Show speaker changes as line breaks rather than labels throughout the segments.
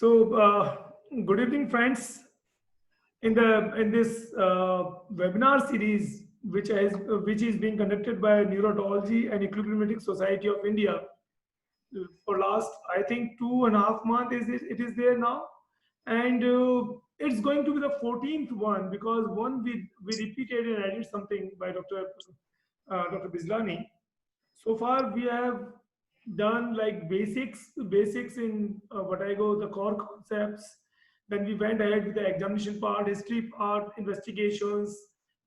So, good evening, friends. In this webinar series, which is being conducted by Neurotology and Equilibrium Society of India for last, I think, 2.5 months it is there now, and it's going to be the 14th one because one we repeated and added something by Dr. Bizlani. So far we have done like basics in what I go the core concepts. Then we went ahead with the examination part, history part, investigations.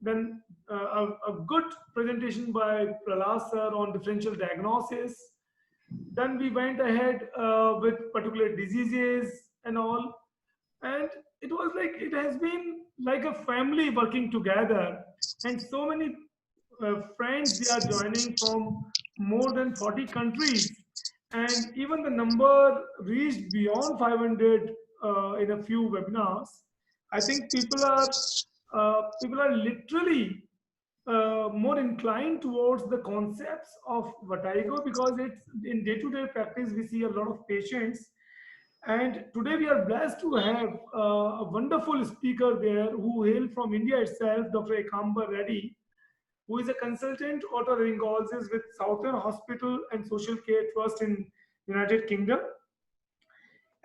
Then a good presentation by Pralas sir on differential diagnosis. Then we went ahead with particular diseases and all, and it was like it has been like a family working together, and so many friends they are joining from more than 40 countries, and even the number reached beyond 500 in a few webinars. I think people are literally more inclined towards the concepts of vertigo because it's in day-to-day practice we see a lot of patients, and today we are blessed to have a wonderful speaker there who hail from India itself, Dr. Ekamba Reddy, who is a consultant otolaryngologist with Southern Hospital and Social Care Trust in United Kingdom.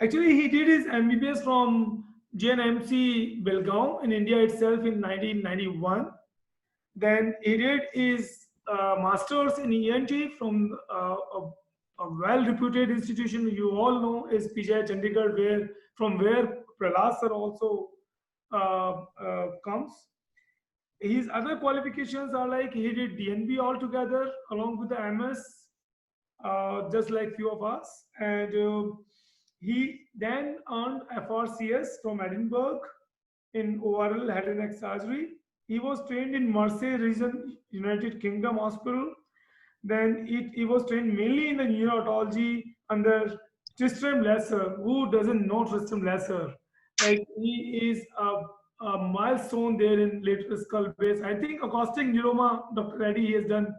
Actually, he did his MBBS from JNMC Belgaum in India itself in 1991. Then he did his master's in ENT from a well-reputed institution you all know is PGI Chandigarh, from where Pralas sir also comes. His other qualifications are like he did DNB altogether along with the MS, just like few of us, and he then earned FRCS from Edinburgh in ORL head and neck surgery. He was trained in Mersey region, United Kingdom hospital. Then he was trained mainly in the neurotology under Tristram Lesser. Who doesn't know Tristram Lesser? Like he is a milestone there in lateral skull base. I think acoustic neuroma, Dr. Reddy, he has done.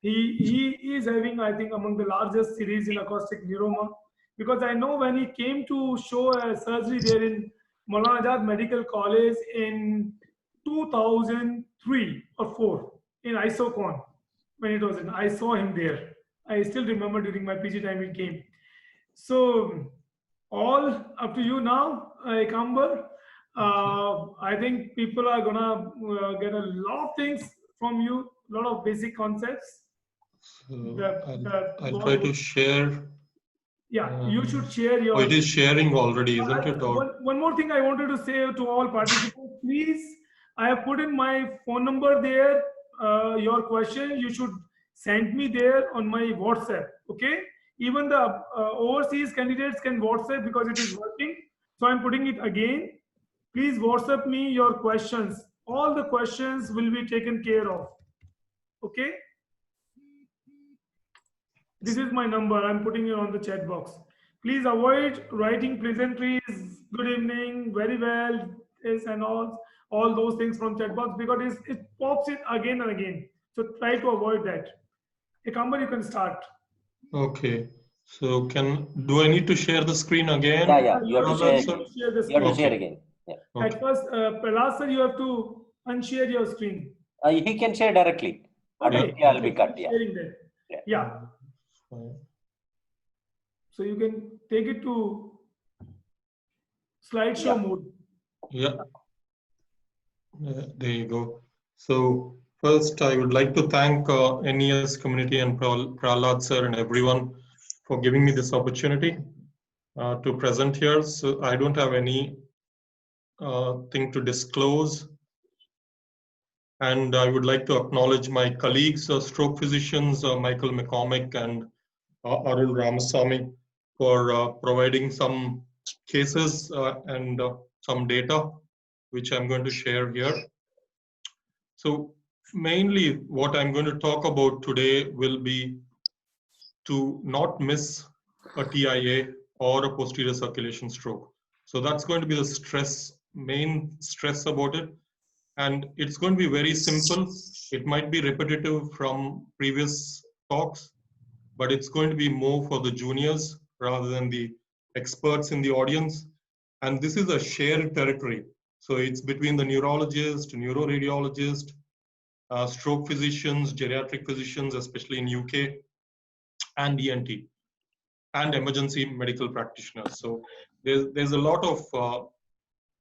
He is having, I think, among the largest series in acoustic neuroma, because I know when he came to show a surgery there in Maulana Azad Medical College in 2003 or 4 in Isocon, when it was in, I saw him there. I still remember during my PG time he came. So all up to you now, Ekamber. I think people are gonna get a lot of things from you, a lot of basic concepts.
So I'll try to share.
Yeah, you should share your.
Oh, it is sharing already, isn't it?
One more thing I wanted to say to all participants, please. I have put in my phone number there. Your question you should send me there on my WhatsApp. Okay. Even the overseas candidates can WhatsApp because it is working. So I'm putting it again. Please WhatsApp me your questions. All the questions will be taken care of. Okay. This is my number. I'm putting it on the chat box. Please avoid writing pleasantries, good evening, very well, yes, and all those things from chat box because it pops in again and again. So try to avoid that. Ekamber, you can start.
Okay. So do I need to share the screen again?
Yeah. You have to share the screen. You have to share again. Yeah.
Okay. At first, Pralas sir, you have to unshare your screen.
He can share directly.
Okay.
I'll be cut. Yeah.
Sharing that. Yeah. So you can take it to slideshow mode.
Yeah. There you go. So first, I would like to thank NES community and Prahlad sir and everyone for giving me this opportunity to present here. So I don't have any thing to disclose. And I would like to acknowledge my colleagues, stroke physicians, Michael McCormick and Arul Ramasamy, for providing some cases and some data, which I'm going to share here. So mainly what I'm going to talk about today will be to not miss a TIA or a posterior circulation stroke. So that's going to be the main stress about it. And it's going to be very simple. It might be repetitive from previous talks, but it's going to be more for the juniors rather than the experts in the audience. And this is a shared territory. So it's between the neurologist, neuroradiologist, stroke physicians, geriatric physicians, especially in UK, and ENT, and emergency medical practitioners. So there's a lot of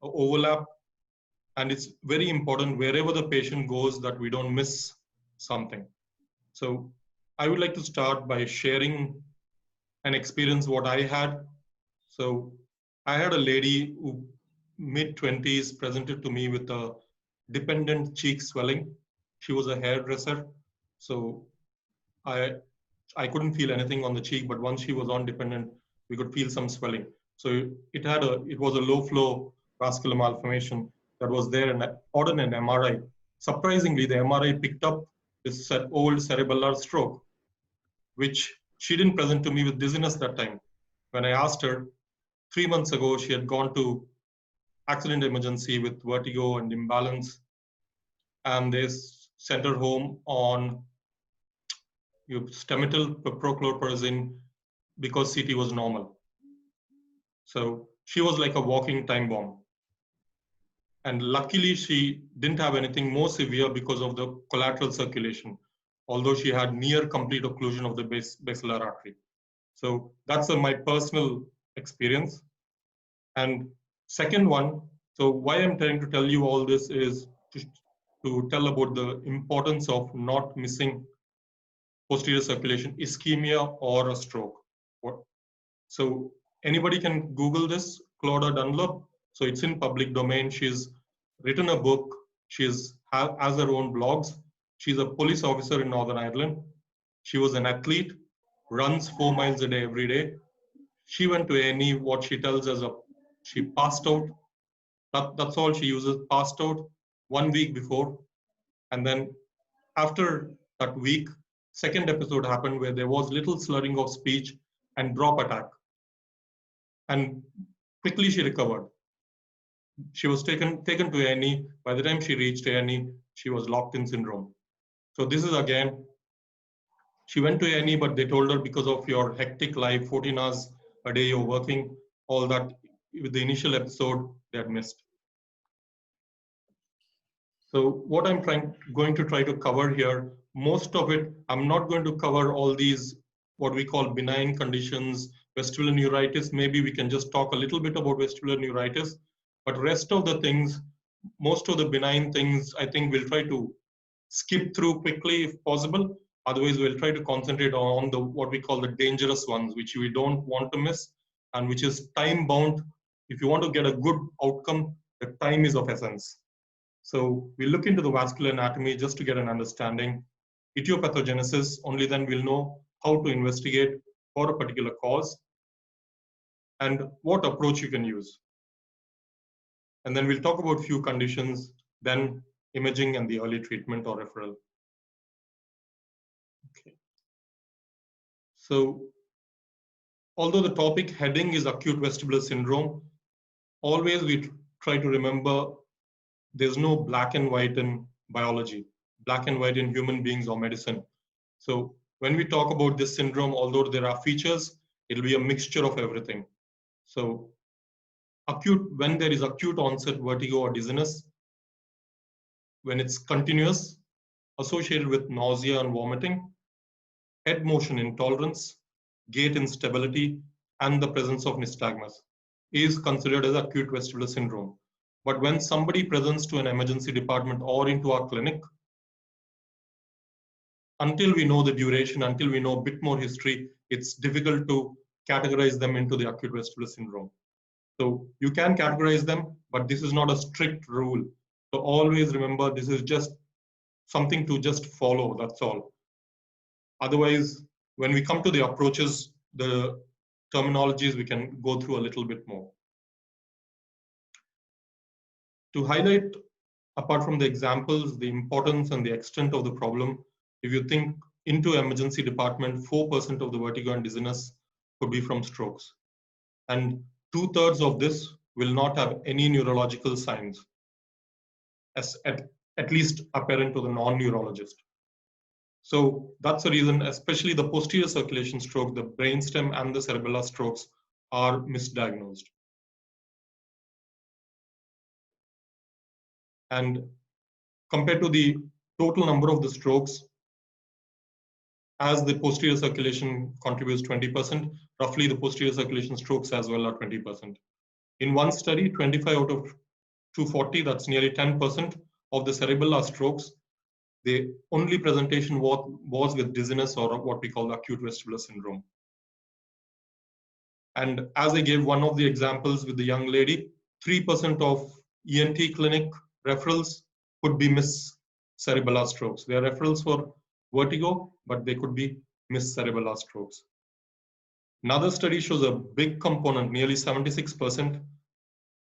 overlap, and it's very important wherever the patient goes that we don't miss something. So I would like to start by sharing an experience what I had. So I had a lady who mid-20s presented to me with a dependent cheek swelling. She was a hairdresser. So I couldn't feel anything on the cheek, but once she was on dependent, we could feel some swelling. So it was a low flow vascular malformation that was there, and I ordered an MRI. Surprisingly, the MRI picked up this old cerebellar stroke, which she didn't present to me with dizziness that time. When I asked her, 3 months ago, she had gone to accident emergency with vertigo and imbalance, and they sent her home on stemetil prochlorperazine because CT was normal. So she was like a walking time bomb. And luckily, she didn't have anything more severe because of the collateral circulation, although she had near complete occlusion of the basilar artery. So that's my personal experience. And second one, so why I'm trying to tell you all this is to tell about the importance of not missing posterior circulation, ischemia, or a stroke. So anybody can Google this, Claudia Dunlop. So it's in public domain. She's written a book. She's has her own blogs. She's a police officer in Northern Ireland. She was an athlete, runs 4 miles a day every day. She went to A&E, what she tells us, she passed out. That's all she uses, passed out 1 week before. And then after that week, second episode happened where there was little slurring of speech and drop attack. And quickly she recovered. She was taken to A&E. By the time she reached A&E, she was locked in syndrome. So this is again, she went to A&E, but they told her because of your hectic life, 14 hours a day you're working, all that, with the initial episode, they had missed. So what I'm going to try to cover here, most of it, I'm not going to cover all these, what we call benign conditions, vestibular neuritis. Maybe we can just talk a little bit about vestibular neuritis, but rest of the things, most of the benign things, I think we'll try to skip through quickly if possible. Otherwise, we'll try to concentrate on what we call the dangerous ones, which we don't want to miss, and which is time bound. If you want to get a good outcome, the time is of essence. So we'll look into the vascular anatomy just to get an understanding. Etiopathogenesis, only then we'll know how to investigate for a particular cause and what approach you can use. And then we'll talk about few conditions, then imaging and the early treatment or referral. Okay. So although the topic heading is acute vestibular syndrome, always we try to remember there's no black and white in biology, black and white in human beings or medicine. So when we talk about this syndrome, although there are features, it'll be a mixture of everything. So when there is acute onset vertigo or dizziness, when it's continuous, associated with nausea and vomiting, head motion intolerance, gait instability, and the presence of nystagmus is considered as acute vestibular syndrome. But when somebody presents to an emergency department or into our clinic, until we know the duration, until we know a bit more history, it's difficult to categorize them into the acute vestibular syndrome. So you can categorize them, but this is not a strict rule. So always remember, this is just something to just follow, that's all. Otherwise, when we come to the approaches, the terminologies, we can go through a little bit more. To highlight, apart from the examples, the importance and the extent of the problem, if you think into emergency department, 4% of the vertigo and dizziness could be from strokes. And 2/3 of this will not have any neurological signs, at least apparent to the non-neurologist. So that's the reason, especially the posterior circulation stroke, the brainstem and the cerebellar strokes are misdiagnosed. And compared to the total number of the strokes, as the posterior circulation contributes 20%, roughly the posterior circulation strokes as well are 20%. In one study, 25 out of 240, that's nearly 10% of the cerebellar strokes, the only presentation was with dizziness or what we call acute vestibular syndrome. And as I gave one of the examples with the young lady, 3% of ENT clinic referrals could be missed cerebellar strokes. They are referrals for vertigo, but they could be missed cerebellar strokes. Another study shows a big component, nearly 76%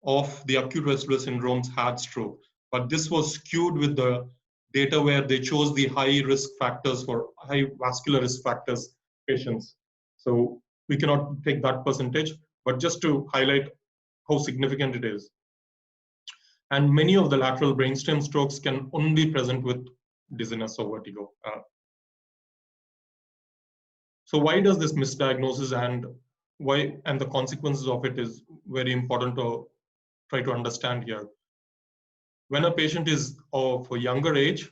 of the acute vestibular syndromes had stroke. But this was skewed with the data where they chose the high risk factors for high vascular risk factors patients. So we cannot take that percentage, but just to highlight how significant it is. And many of the lateral brainstem strokes can only present with dizziness or vertigo. So why does this misdiagnosis and the consequences of it is very important to try to understand here. When a patient is of a younger age,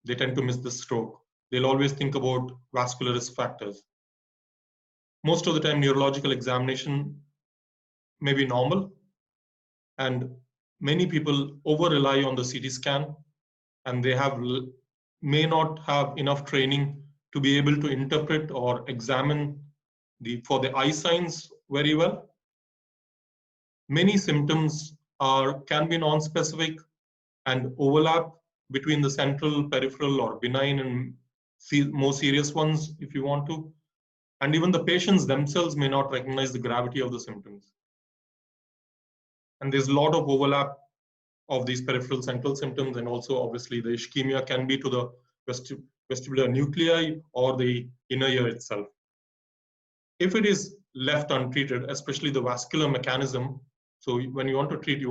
they tend to miss the stroke. They'll always think about vascular risk factors. Most of the time, neurological examination may be normal, and many people over-rely on the CT scan, and they may not have enough training to be able to interpret or examine for the eye signs very well. Many symptoms can be non-specific and overlap between the central, peripheral, or benign and more serious ones if you want to. And even the patients themselves may not recognize the gravity of the symptoms. And there's a lot of overlap of these peripheral central symptoms, and also obviously the ischemia can be to the vestibular nuclei or the inner ear itself. If it is left untreated, especially the vascular mechanism, so when you want to treat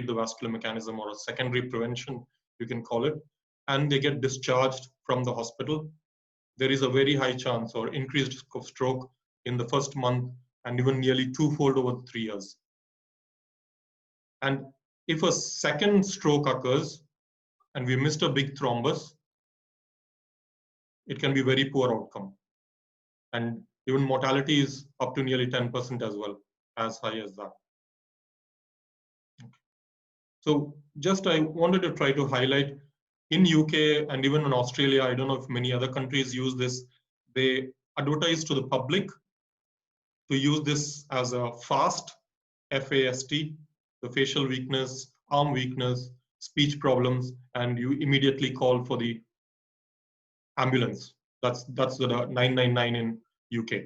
the vascular mechanism or a secondary prevention, you can call it, and they get discharged from the hospital, there is a very high chance or increased risk of stroke in the first month and even nearly twofold over 3 years. And if a second stroke occurs and we missed a big thrombus, it can be very poor outcome. And even mortality is up to nearly 10% as well, as high as that. Okay. So just I wanted to try to highlight in UK and even in Australia, I don't know if many other countries use this, they advertise to the public to use this as a FAST, F-A-S-T, the facial weakness, arm weakness, speech problems, and you immediately call for the ambulance. That's the 999 in UK.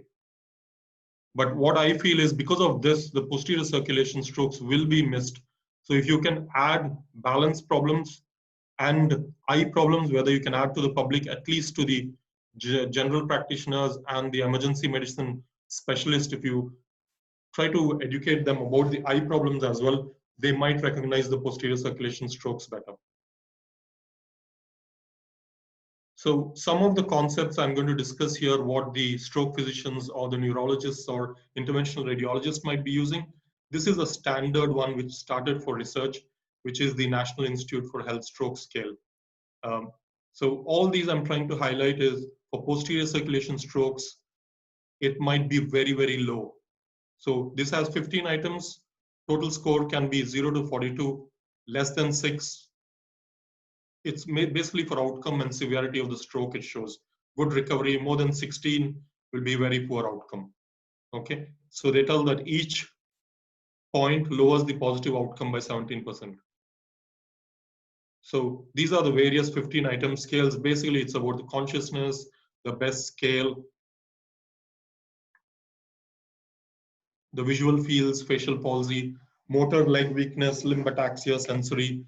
But what I feel is because of this, the posterior circulation strokes will be missed. So if you can add balance problems and eye problems, whether you can add to the public, at least to the general practitioners and the emergency medicine specialist, if you try to educate them about the eye problems as well, they might recognize the posterior circulation strokes better. So some of the concepts I'm going to discuss here, what the stroke physicians or the neurologists or interventional radiologists might be using. This is a standard one which started for research, which is the National Institute for Health Stroke Scale. So all these I'm trying to highlight is for posterior circulation strokes, it might be very, very low. So this has 15 items. Total score can be 0 to 42, less than 6. It's made basically for outcome and severity of the stroke. It shows good recovery. More than 16 will be very poor outcome. Okay, so they tell that each point lowers the positive outcome by 17%. So these are the various 15 item scales. Basically, it's about the consciousness, the best scale, the visual fields, facial palsy, motor leg weakness, limb ataxia, sensory,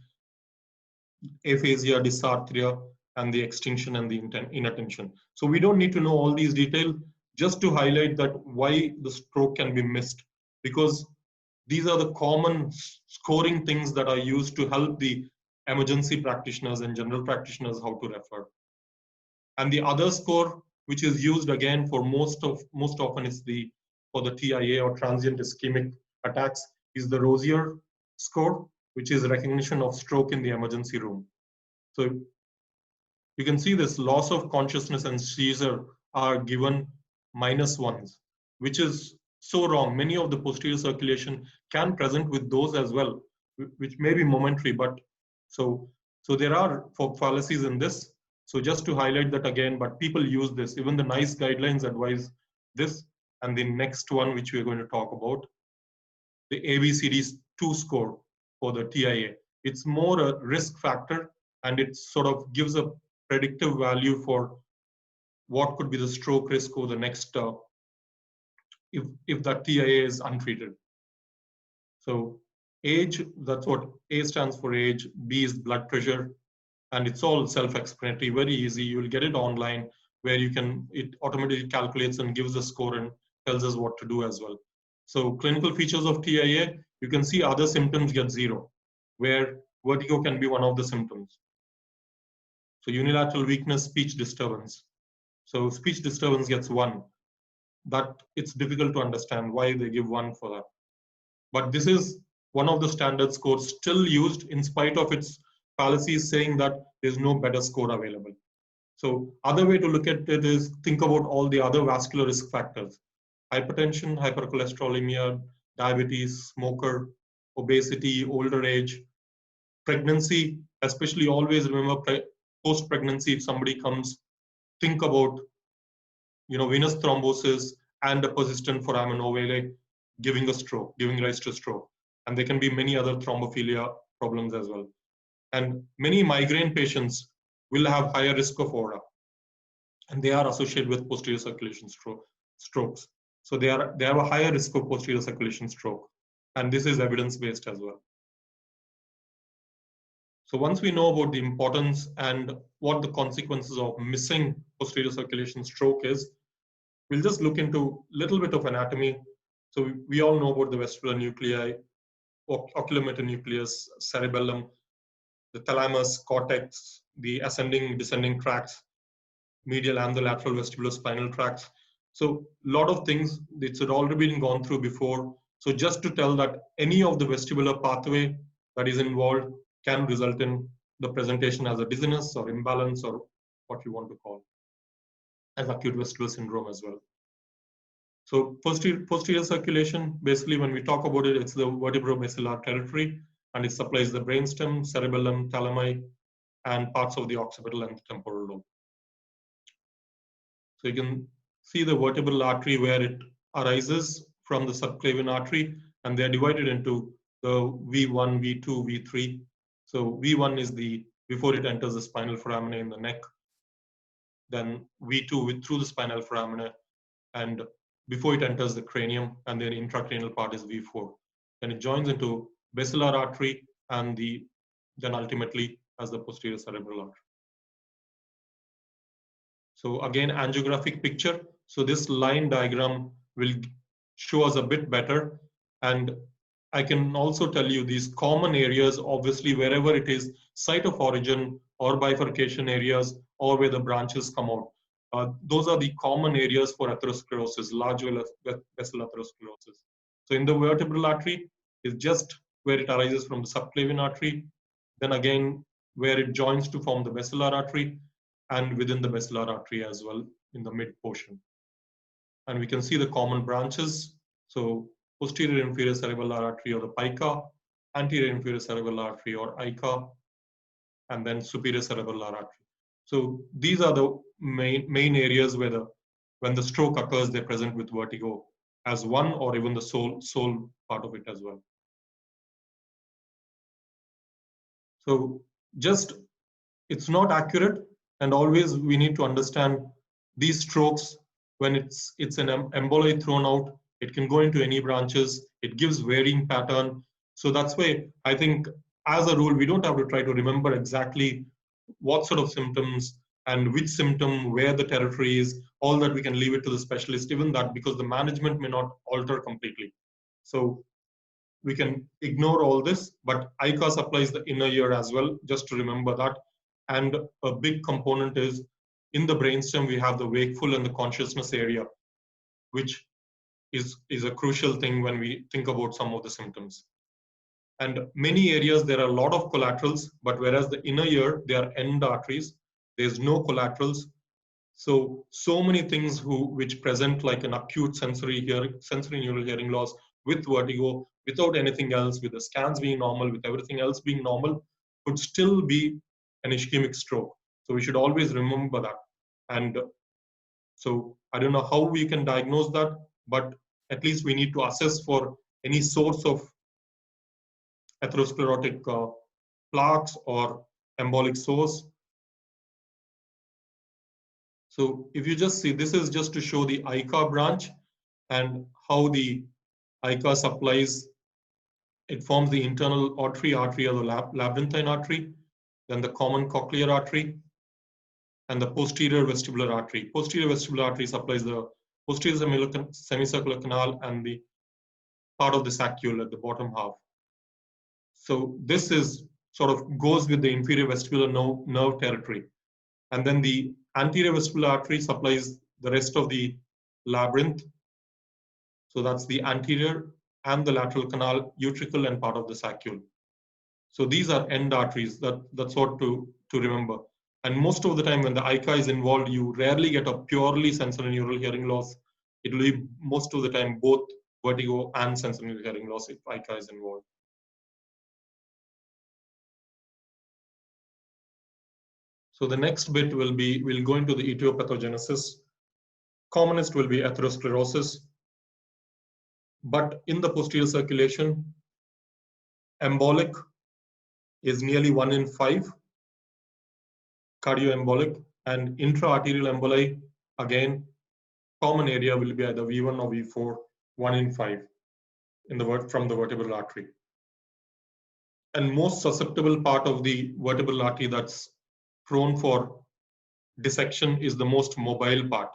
aphasia, dysarthria, and the extinction and the inattention. So we don't need to know all these details, just to highlight that why the stroke can be missed, because these are the common scoring things that are used to help the emergency practitioners and general practitioners how to refer. And the other score, which is used again for most often, is the for the TIA or transient ischemic attacks is the Rosier score, which is recognition of stroke in the emergency room. So you can see this loss of consciousness and seizure are given -1s, which is so wrong. Many of the posterior circulation can present with those as well, which may be momentary, but so there are fallacies in this. So just to highlight that again, but people use this. Even the NICE guidelines advise this. And the next one, which we're going to talk about, the ABCD2 score for the TIA. It's more a risk factor, and it sort of gives a predictive value for what could be the stroke risk over the next, if that TIA is untreated. So age, that's what A stands for age, B is blood pressure, and it's all self-explanatory, very easy. You'll get it online where it automatically calculates and gives a score and tells us what to do as well. So clinical features of TIA, you can see other symptoms get 0, where vertigo can be one of the symptoms. So unilateral weakness, speech disturbance. So speech disturbance gets 1. That it's difficult to understand why they give 1 for that. But this is one of the standard scores still used in spite of its fallacies saying that there's no better score available. So other way to look at it is think about all the other vascular risk factors: hypertension, hypercholesterolemia, diabetes, smoker, obesity, older age, pregnancy. Especially always remember post-pregnancy, if somebody comes, think about venous thrombosis and a persistent foramen ovale giving rise to stroke. And there can be many other thrombophilia problems as well. And many migraine patients will have higher risk of aura, and they are associated with posterior circulation strokes. So they have a higher risk of posterior circulation stroke, and this is evidence-based as well. So once we know about the importance and what the consequences of missing posterior circulation stroke is, we'll just look into a little bit of anatomy. So we all know about the vestibular nuclei, ocular metanucleus, cerebellum, the thalamus, cortex, the ascending, descending tracts, medial and the lateral vestibular spinal tracts. So a lot of things, it's already been gone through before. So just to tell that any of the vestibular pathway that is involved can result in the presentation as a dizziness or imbalance or what you want to call as acute vestibular syndrome as well. So posterior circulation, basically when we talk about it, it's the vertebrobasilar territory, and it supplies the brainstem, cerebellum, thalami, and parts of the occipital and the temporal lobe. So you can see the vertebral artery where it arises from the subclavian artery, and they are divided into the V1, V2, V3. So V1 is before it enters the spinal foramina in the neck, then V2 through the spinal foramina, and before it enters the cranium, and then intracranial part is V4. Then it joins into basilar artery, and then ultimately as the posterior cerebral artery. So again, angiographic picture. So this line diagram will show us a bit better. And I can also tell you these common areas, obviously wherever it is site of origin or bifurcation areas or where the branches come out. Those are the common areas for atherosclerosis, large vessel atherosclerosis. So in the vertebral artery is just where it arises from the subclavian artery. Then again, where it joins to form the basilar artery, and within the basilar artery as well in the mid portion. And we can see the common branches. So posterior inferior cerebellar artery or the pica, anterior inferior cerebellar artery or ICA, and then superior cerebellar artery. So these are the main areas where when the stroke occurs, they present with vertigo as one or even the sole part of it as well. So it's not accurate, and always we need to understand these strokes when it's an emboli thrown out, it can go into any branches, it gives varying pattern. So that's why I think as a rule, we don't have to try to remember exactly what sort of symptoms and which symptom, where the territory is, all that we can leave it to the specialist, even that, because the management may not alter completely. So we can ignore all this, but ICA supplies the inner ear as well, just to remember that. And a big component is in the brainstem, we have the wakeful and the consciousness area, which is a crucial thing when we think about some of the symptoms. And many areas, there are a lot of collaterals, but whereas the inner ear, they are end arteries, there's no collaterals. So many things which present like an acute sensory neural hearing loss with vertigo, without anything else, with the scans being normal, with everything else being normal, could still be an ischemic stroke. So we should always remember that. And so I don't know how we can diagnose that, but at least we need to assess for any source of atherosclerotic plaques or embolic source. So if you just see, this is just to show the ICA branch and how the ICA supplies, it forms the internal artery or the labyrinthine artery, then the common cochlear artery, and the posterior vestibular artery. Posterior vestibular artery supplies the posterior semicircular canal and the part of the saccule at the bottom half. So this is sort of goes with the inferior vestibular nerve territory. And then the anterior vestibular artery supplies the rest of the labyrinth. So that's the anterior and the lateral canal, utricle, and part of the saccule. So these are end arteries. That's what to remember. And most of the time when the ICA is involved, you rarely get a purely sensorineural hearing loss. It will be most of the time both vertigo and sensorineural hearing loss if ICA is involved. So the next bit will be, we'll go into the etiopathogenesis. Commonest will be atherosclerosis. But in the posterior circulation, embolic is nearly 1 in 5, cardioembolic, and intra-arterial emboli, again, common area will be either V1 or V4, 1 in 5 from the vertebral artery. And most susceptible part of the vertebral artery that's prone for dissection is the most mobile part.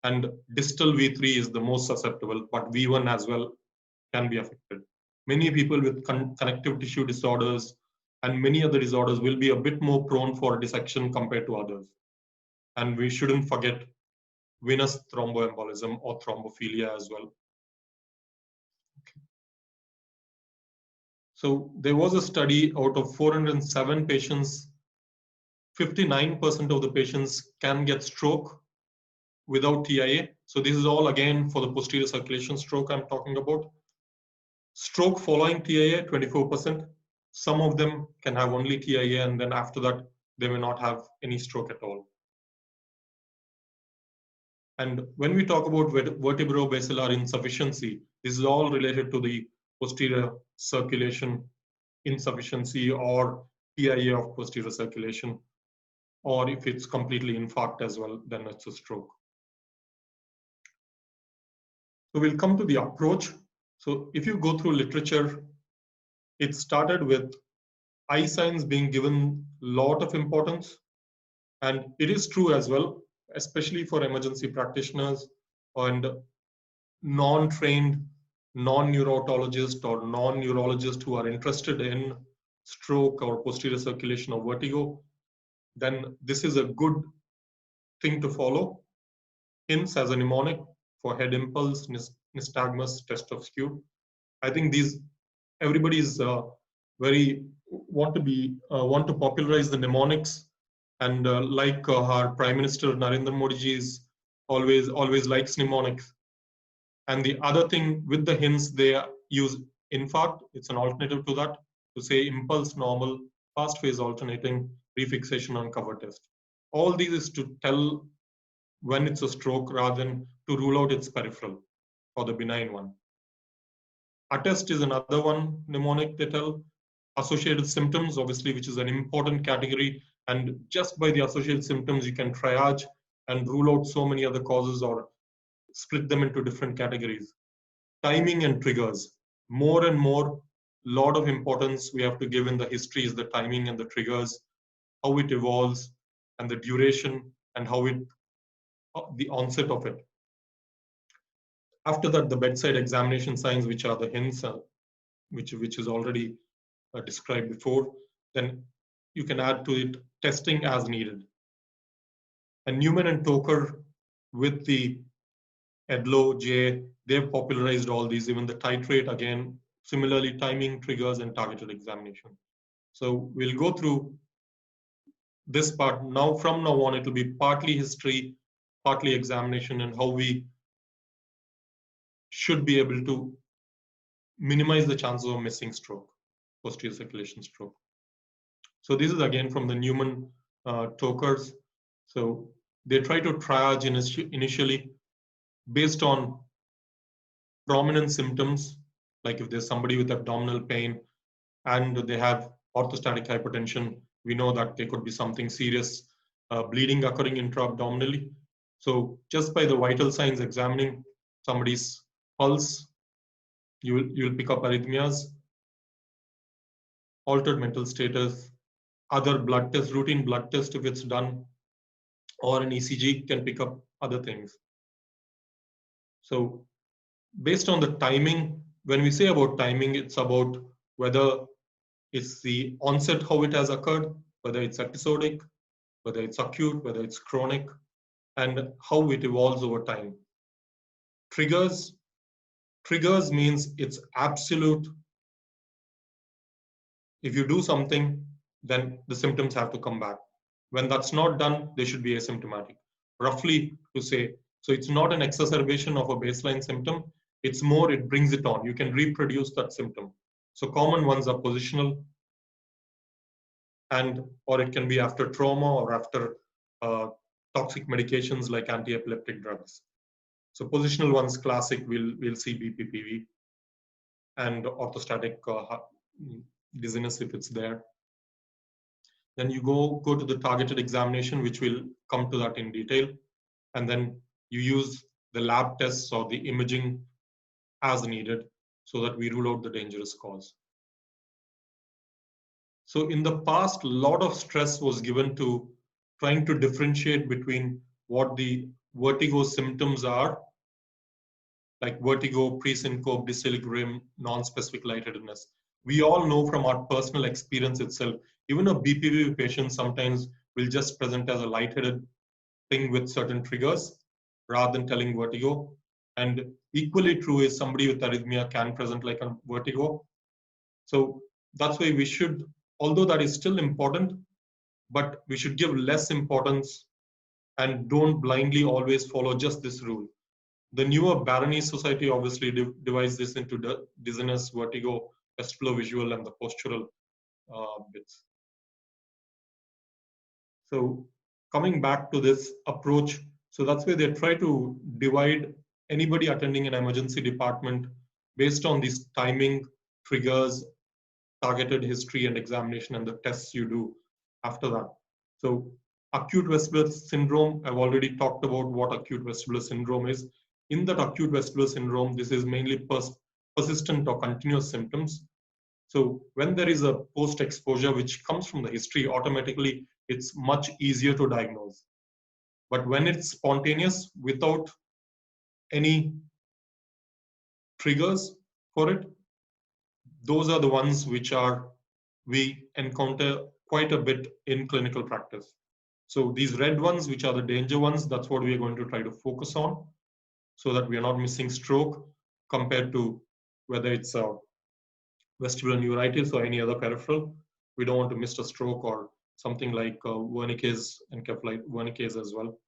And distal V3 is the most susceptible, but V1 as well can be affected. Many people with connective tissue disorders and many other disorders will be a bit more prone for dissection compared to others. And we shouldn't forget venous thromboembolism or thrombophilia as well. Okay. So there was a study out of 407 patients, 59% of the patients can get stroke without TIA. So this is all again for the posterior circulation stroke I'm talking about. Stroke following TIA, 24%. Some of them can have only TIA and then after that, they may not have any stroke at all. And when we talk about vertebrobasilar insufficiency, this is all related to the posterior circulation insufficiency or TIA of posterior circulation, or if it's completely infarct as well, then it's a stroke. So we'll come to the approach. So if you go through literature, it started with eye signs being given a lot of importance. And it is true as well, especially for emergency practitioners and non-trained, non-neurotologists or non-neurologists who are interested in stroke or posterior circulation or vertigo, then this is a good thing to follow. HINS as a mnemonic for head impulse, nystagmus, test of skew. I think these, everybody is want to popularize the mnemonics, and like our Prime Minister Narendra Modi ji is always likes mnemonics. And the other thing with the HINS, they use infarct. It's an alternative to that, to say impulse normal, fast phase alternating, refixation on cover test. All these is to tell when it's a stroke rather than to rule out its peripheral or the benign one. Attest is another one mnemonic they tell. Associated symptoms, obviously, which is an important category. And just by the associated symptoms, you can triage and rule out so many other causes or split them into different categories. Timing and triggers. More and more, lot of importance we have to give in the history is the timing and the triggers, how it evolves, and the duration, and how the onset of it. After that, the bedside examination signs, which are the HINS, which is already described before. Then you can add to it testing as needed. And Newman and Toker with the Edlow, Jay, they've popularized all these, even the titrate, again, similarly timing, triggers, and targeted examination. So we'll go through this part. Now, from now on, it will be partly history, partly examination, and how we should be able to minimize the chances of missing stroke, posterior circulation stroke. So this is again from the Newman Tokers. So they try to triage initially based on prominent symptoms, like if there's somebody with abdominal pain and they have orthostatic hypertension, we know that there could be something serious, bleeding occurring intra-abdominally. So just by the vital signs, examining somebody's pulse, you'll pick up arrhythmias, altered mental status, other blood tests, routine blood test if it's done, or an ECG can pick up other things. So based on the timing, when we say about timing, it's about whether it's the onset, how it has occurred, whether it's episodic, whether it's acute, whether it's chronic, and how it evolves over time. Triggers means it's absolute. If you do something, then the symptoms have to come back. When that's not done, they should be asymptomatic. Roughly to say, so it's not an exacerbation of a baseline symptom, it's more, it brings it on. You can reproduce that symptom. So common ones are positional, and or it can be after trauma or after toxic medications like anti-epileptic drugs. So positional ones, classic, we'll see BPPV and orthostatic dizziness if it's there. Then you go to the targeted examination, which will come to that in detail. And then you use the lab tests or the imaging as needed so that we rule out the dangerous cause. So in the past, a lot of stress was given to trying to differentiate between what the vertigo symptoms are, like vertigo, pre-syncope, dysequilibrium, non-specific lightheadedness. We all know from our personal experience itself, even a BPV patient sometimes will just present as a lightheaded thing with certain triggers rather than telling vertigo. And equally true is somebody with arrhythmia can present like a vertigo. So that's why we should, although that is still important, but we should give less importance and don't blindly always follow just this rule. The newer Baronese Society obviously divides this into dizziness, vertigo, vestibulovisual, and the postural bits. So coming back to this approach, so that's why they try to divide anybody attending an emergency department based on these timing, triggers, targeted history and examination, and the tests you do after that. So acute vestibular syndrome, I've already talked about what acute vestibular syndrome is. In that acute vestibular syndrome, this is mainly persistent or continuous symptoms. So when there is a post-exposure which comes from the history, automatically it's much easier to diagnose. But when it's spontaneous without any triggers for it, those are the ones which we encounter quite a bit in clinical practice. So these red ones, which are the danger ones, that's what we are going to try to focus on so that we are not missing stroke compared to whether it's a vestibular neuritis or any other peripheral. We don't want to miss a stroke or something like Wernicke's encephalitis, Wernicke's as well.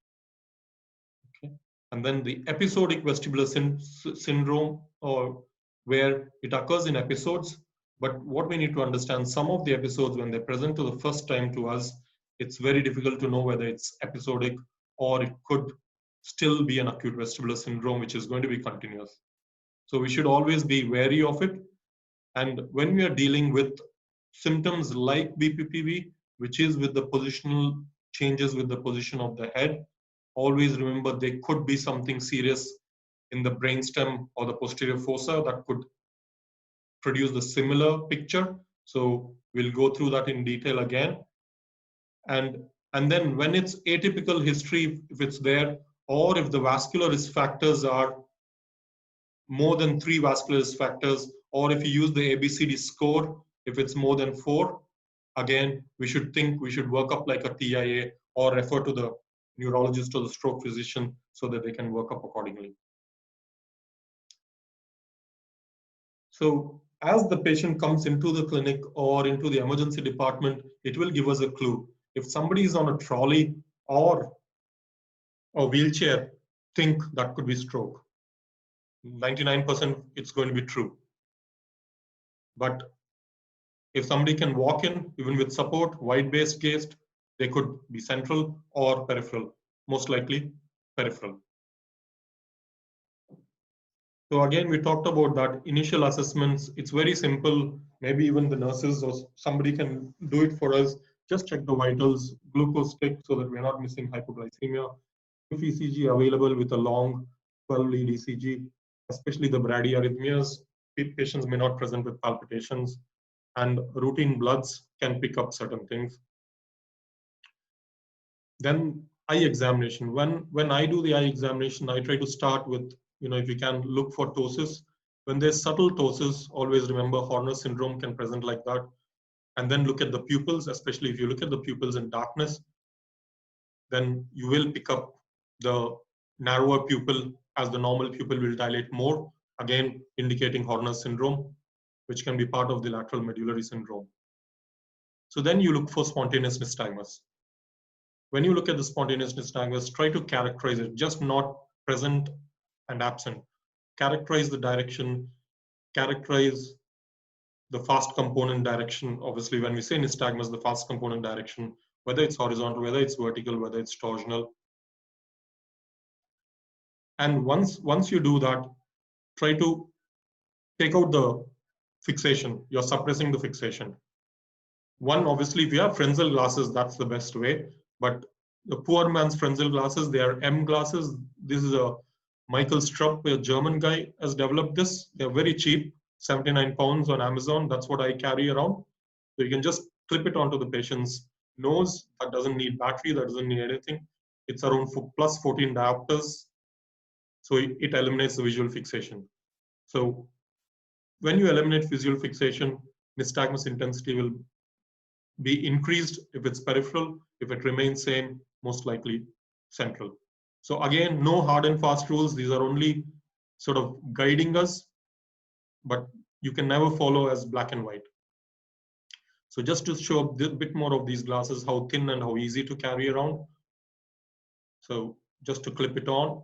Okay. And then the episodic vestibular syndrome, or where it occurs in episodes. But what we need to understand, some of the episodes, when they present to the first time to us, it's very difficult to know whether it's episodic or it could still be an acute vestibular syndrome, which is going to be continuous. So we should always be wary of it. And when we are dealing with symptoms like BPPV, which is with the positional changes with the position of the head, always remember there could be something serious in the brainstem or the posterior fossa that could produce the similar picture. So we'll go through that in detail again. And then when it's atypical history, if it's there, or if the vascular risk factors are more than 3 vascular risk factors, or if you use the ABCD score, if it's more than 4, again, we should work up like a TIA or refer to the neurologist or the stroke physician so that they can work up accordingly. So as the patient comes into the clinic or into the emergency department, it will give us a clue. If somebody is on a trolley or a wheelchair, think that could be stroke. 99% it's going to be true. But if somebody can walk in, even with support, wide-based gaze, they could be central or peripheral, most likely peripheral. So again, we talked about that initial assessments. It's very simple. Maybe even the nurses or somebody can do it for us. Just check the vitals, glucose stick, so that we're not missing hypoglycemia. If ECG available with a long 12-lead ECG, especially the bradyarrhythmias, patients may not present with palpitations, and routine bloods can pick up certain things. Then eye examination. When I do the eye examination, I try to start with, if you can look for ptosis. When there's subtle ptosis, always remember Horner syndrome can present like that. And then look at the pupils, especially if you look at the pupils in darkness, then you will pick up the narrower pupil as the normal pupil will dilate more, again indicating Horner syndrome, which can be part of the lateral medullary syndrome. So then you look for spontaneous nystagmus. When you look at the spontaneous nystagmus, try to characterize it, just not present and absent. Characterize the direction, characterize the fast component direction. Obviously, when we say nystagmus, the fast component direction, whether it's horizontal, whether it's vertical, whether it's torsional. And once you do that, try to take out the fixation. You're suppressing the fixation. One, obviously, if you have Frenzel glasses, that's the best way. But the poor man's Frenzel glasses, they are M glasses. This is a Michael Strupp, a German guy, has developed this. They're very cheap, 79 pounds on Amazon. That's what I carry around. So you can just clip it onto the patient's nose. That doesn't need battery, that doesn't need anything. It's around plus 14 diopters. So it eliminates the visual fixation. So when you eliminate visual fixation, nystagmus intensity will be increased if it's peripheral. If it remains same, most likely central. So again, no hard and fast rules. These are only sort of guiding us, but you can never follow as black and white. So just to show a bit more of these glasses, how thin and how easy to carry around. So just to clip it on.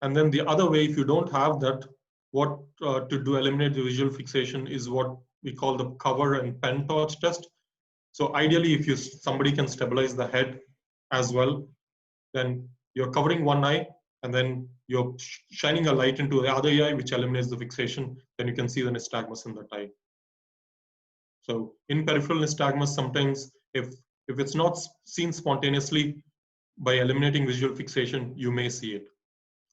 And then the other way, if you don't have that, what to do eliminate the visual fixation is what we call the cover and pen torch test. So ideally, if somebody can stabilize the head as well, then you're covering one eye and then you're shining a light into the other eye, which eliminates the fixation. Then you can see the nystagmus in that eye. So in peripheral nystagmus, sometimes if it's not seen spontaneously, by eliminating visual fixation, you may see it.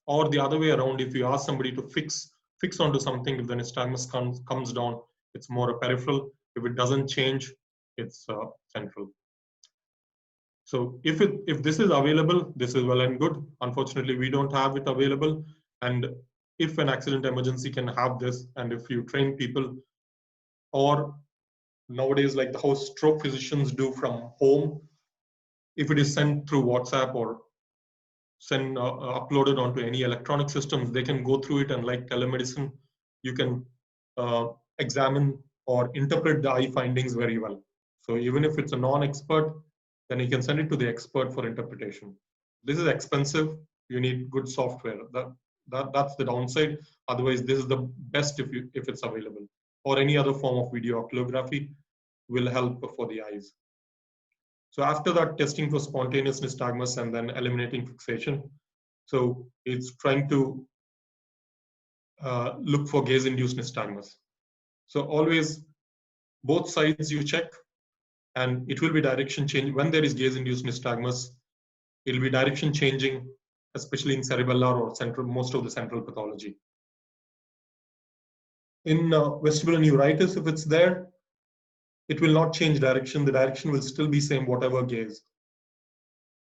Or the other way around, if you ask somebody to fix onto something, if the nystagmus comes down, it's more a peripheral. If it doesn't change, it's central. So if this is available, this is well and good. Unfortunately, we don't have it available. And if an accident emergency can have this, and if you train people, or nowadays like how stroke physicians do from home, if it is sent through WhatsApp or uploaded onto any electronic systems, they can go through it, and like telemedicine, you can examine or interpret the eye findings very well. So even if it's a non-expert, then you can send it to the expert for interpretation. This is expensive. You need good software. That's the downside. Otherwise, this is the best if it's available. Or any other form of video oculography will help for the eyes. So after that, testing for spontaneous nystagmus and then eliminating fixation. So it's trying to look for gaze-induced nystagmus. So always both sides you check, and it will be direction changing. When there is gaze-induced nystagmus, it will be direction changing, especially in cerebellar or central, most of the central pathology. In vestibular neuritis, if it's there, it will not change direction. The direction will still be same, whatever gaze.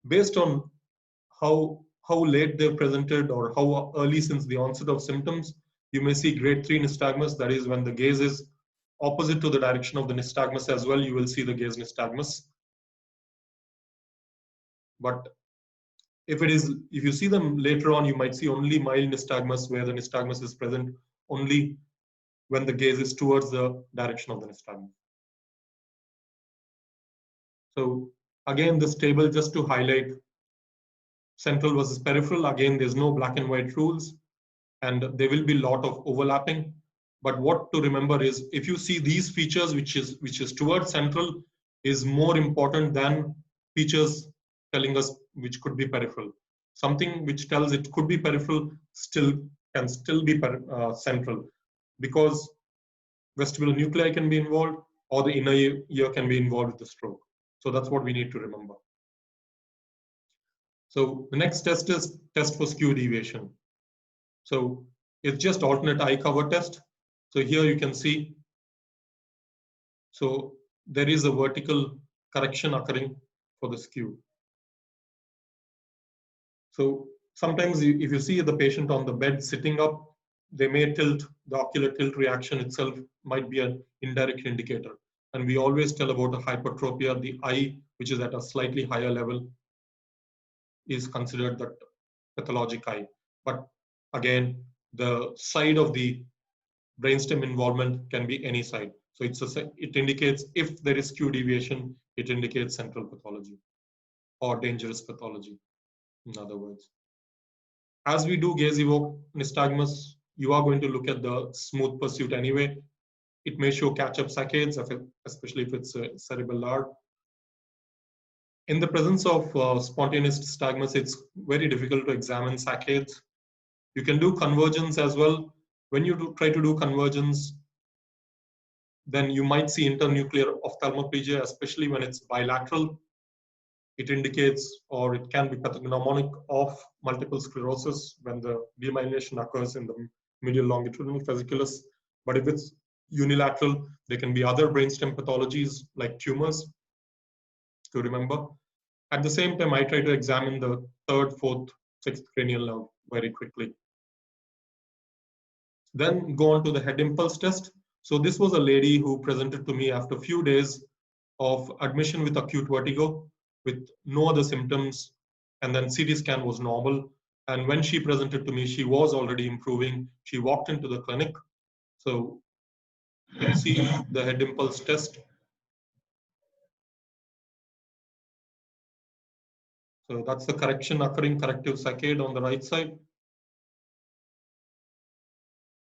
Based on how late they've presented or how early since the onset of symptoms, you may see grade 3 nystagmus. That is when the gaze is opposite to the direction of the nystagmus as well. You will see the gaze nystagmus. But if you see them later on, you might see only mild nystagmus, where the nystagmus is present only when the gaze is towards the direction of the nystagmus. So again, this table just to highlight central versus peripheral. Again, there's no black and white rules, and there will be a lot of overlapping. But what to remember is if you see these features, which is towards central, is more important than features telling us which could be peripheral. Something which tells it could be peripheral can still be central, because vestibular nuclei can be involved, or the inner ear can be involved with the stroke. So that's what we need to remember. So the next test is test for skew deviation. So it's just alternate eye cover test. So here you can see, so there is a vertical correction occurring for the skew. So sometimes if you see the patient on the bed sitting up, they may tilt, the ocular tilt reaction itself might be an indirect indicator. And we always tell about a hypertropia, the eye, which is at a slightly higher level, is considered that pathologic eye. But again, the side of the brainstem involvement can be any side. So it indicates if there is skew deviation, it indicates central pathology or dangerous pathology, in other words. As we do gaze evoke nystagmus, you are going to look at the smooth pursuit anyway. It may show catch-up saccades, especially if it's cerebellar. In the presence of spontaneous nystagmus, it's very difficult to examine saccades. You can do convergence as well. When you try to do convergence, then you might see internuclear ophthalmoplegia, especially when it's bilateral. It indicates, or it can be pathognomonic of multiple sclerosis when the demyelination occurs in the medial longitudinal fasciculus. But if it's unilateral, there can be other brainstem pathologies like tumors to remember. At the same time, I try to examine the third, fourth, sixth cranial nerve very quickly. Then go on to the head impulse test. So this was a lady who presented to me after a few days of admission with acute vertigo with no other symptoms, and then CT scan was normal. And when she presented to me, she was already improving. She walked into the clinic. So you can see the head impulse test. So that's the correction occurring, corrective saccade on the right side.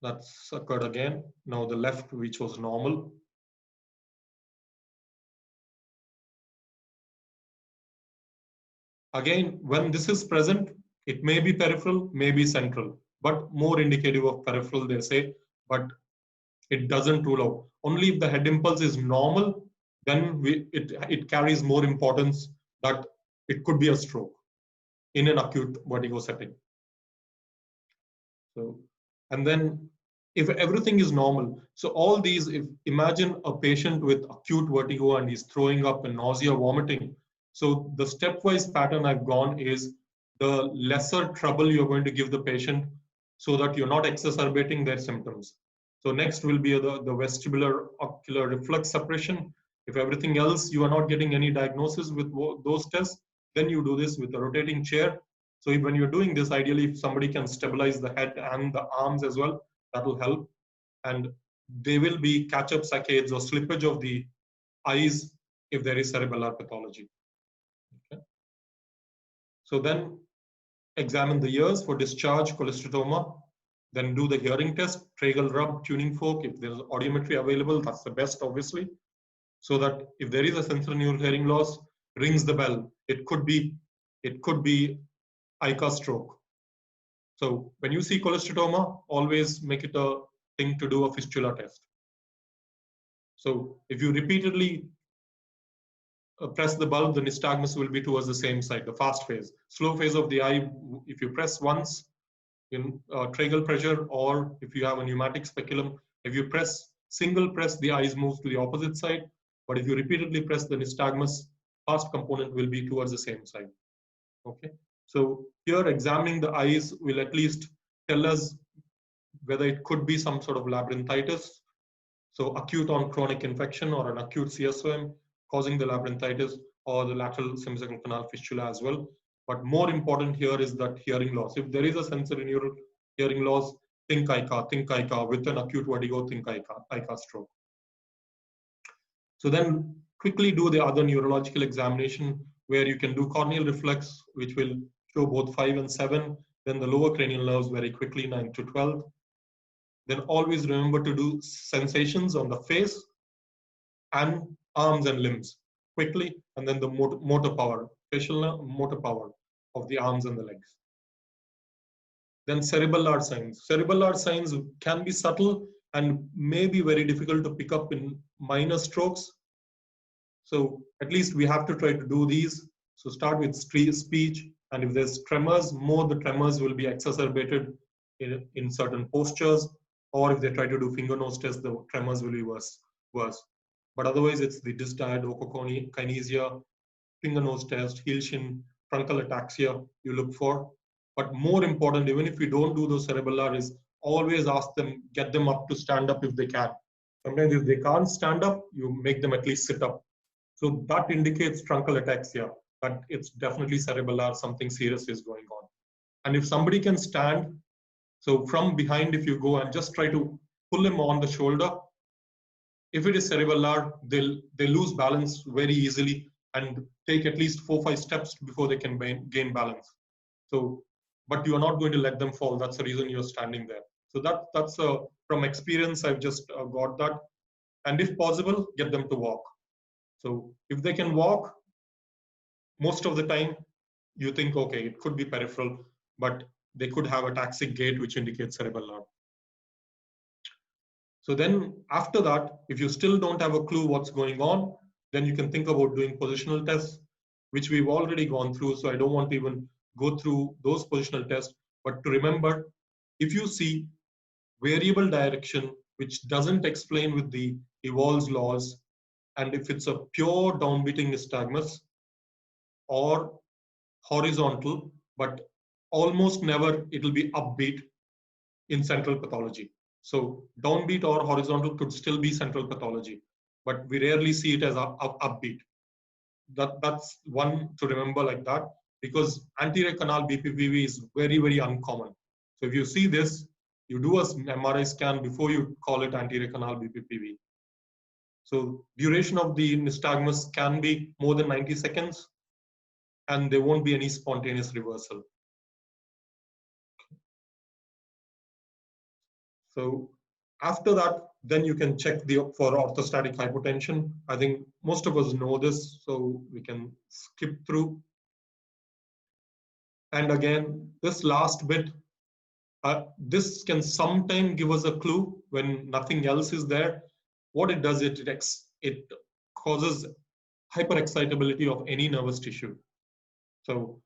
That's occurred again. Now the left, which was normal. Again, when this is present, it may be peripheral, may be central, but more indicative of peripheral, they say, but it doesn't rule out. Only if the head impulse is normal, then it carries more importance that it could be a stroke in an acute vertigo setting. So, and then if everything is normal, so all these, if imagine a patient with acute vertigo and he's throwing up and nausea, vomiting. So the stepwise pattern I've gone is the lesser trouble you're going to give the patient so that you're not exacerbating their symptoms. So next will be the vestibular ocular reflex suppression. If everything else, you are not getting any diagnosis with those tests, then you do this with a rotating chair. So when you're doing this, ideally, if somebody can stabilize the head and the arms as well, that will help. And there will be catch-up saccades or slippage of the eyes if there is cerebellar pathology. Okay. So then examine the ears for discharge, cholesteatoma. Then do the hearing test, tragal rub, tuning fork. If there's audiometry available, that's the best, obviously. So that if there is a sensorineural hearing loss, rings the bell. It could be ICA stroke. So when you see cholesteatoma, always make it a thing to do a fistula test. So if you repeatedly press the bulb, the nystagmus will be towards the same side, the fast phase. Slow phase of the eye, if you press once in tragal pressure, or if you have a pneumatic speculum, if you press single press, the eyes move to the opposite side. But if you repeatedly press the nystagmus, fast component will be towards the same side. Okay. So here examining the eyes will at least tell us whether it could be some sort of labyrinthitis. So acute on chronic infection or an acute CSOM causing the labyrinthitis or the lateral semicircular canal fistula as well. But more important here is that hearing loss. If there is a sensorineural hearing loss, think ICA with an acute vertigo, think ICA stroke. So then quickly do the other neurological examination where you can do corneal reflex, which will show both 5 and 7, then the lower cranial nerves very quickly, 9 to 12. Then always remember to do sensations on the face and arms and limbs quickly, and then the motor power, facial motor power of the arms and the legs. Then cerebellar signs. Cerebellar signs can be subtle and may be very difficult to pick up in minor strokes. So at least we have to try to do these. So start with speech, and if there's tremors, more the tremors will be exacerbated in certain postures, or if they try to do finger nose test, the tremors will be worse. But otherwise, it's the dysdiad ochokinesia, finger nose test, heel shin, truncal ataxia you look for. But more important, even if you don't do those cerebellar, is always ask them, get them up to stand up if they can. Sometimes if they can't stand up, you make them at least sit up. So that indicates truncal ataxia, that it's definitely cerebellar, something serious is going on. And if somebody can stand, so from behind, if you go and just try to pull him on the shoulder, if it is cerebellar, they lose balance very easily and take at least 4 or 5 steps before they can gain balance. So, but you are not going to let them fall. That's the reason you're standing there. So that's from experience, I've just got that. And if possible, get them to walk. So if they can walk, most of the time you think, okay, it could be peripheral, but they could have a ataxic gait, which indicates cerebellar. So then after that, if you still don't have a clue what's going on, then you can think about doing positional tests, which we've already gone through. So I don't want to even go through those positional tests, but to remember, if you see variable direction, which doesn't explain with the Evol's laws, and if it's a pure downbeating nystagmus or horizontal, but almost never it'll be upbeat in central pathology. So downbeat or horizontal could still be central pathology, but we rarely see it as upbeat. That's one to remember like that, because anterior canal BPPV is very, very uncommon. So if you see this, you do a MRI scan before you call it anterior canal BPPV. So duration of the nystagmus can be more than 90 seconds, and there won't be any spontaneous reversal. So after that, then you can check for orthostatic hypotension. I think most of us know this, so we can skip through. And again, this last bit, this can sometimes give us a clue when nothing else is there. What it does, it causes hyperexcitability of any nervous tissue. So,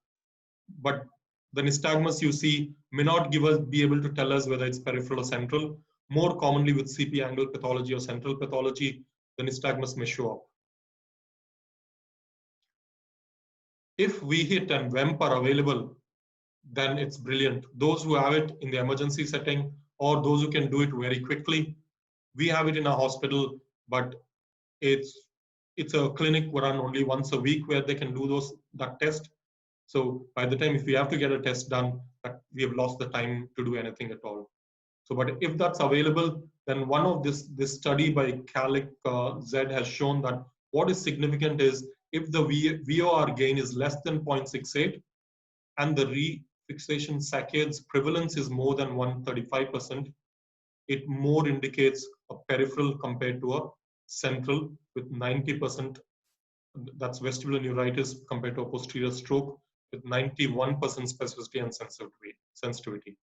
but the nystagmus you see may not be able to tell us whether it's peripheral or central. More commonly with CP angle pathology or central pathology, the nystagmus may show up. If VHIT and VEMP are available, then it's brilliant. Those who have it in the emergency setting or those who can do it very quickly, we have it in our hospital, but it's a clinic run only once a week where they can do that test. So by the time if we have to get a test done, we have lost the time to do anything at all. So, but if that's available, then one of this study by Kalik Z has shown that what is significant is if the VOR gain is less than 0.68 and the refixation saccades prevalence is more than 135%, it more indicates a peripheral compared to a central with 90%. That's vestibular neuritis compared to a posterior stroke with 91% specificity and sensitivity.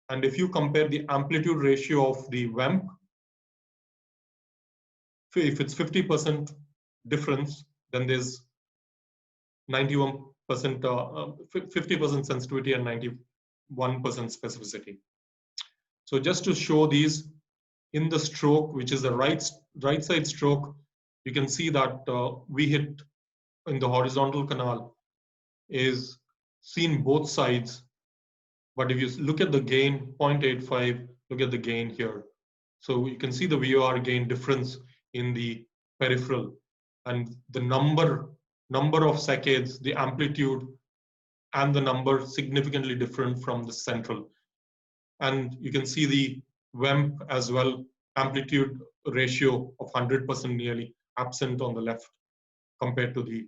And if you compare the amplitude ratio of the VEMP, if it's 50% difference, then there's 91%, 50% sensitivity and 91% specificity. So just to show these in the stroke, which is the right side stroke, you can see that VHIT in the horizontal canal is seen both sides. But if you look at the gain, 0.85, look at the gain here. So you can see the VOR gain difference in the peripheral and the number of saccades, the amplitude and the number significantly different from the central. And you can see the WEMP as well, amplitude ratio of 100% nearly absent on the left compared to the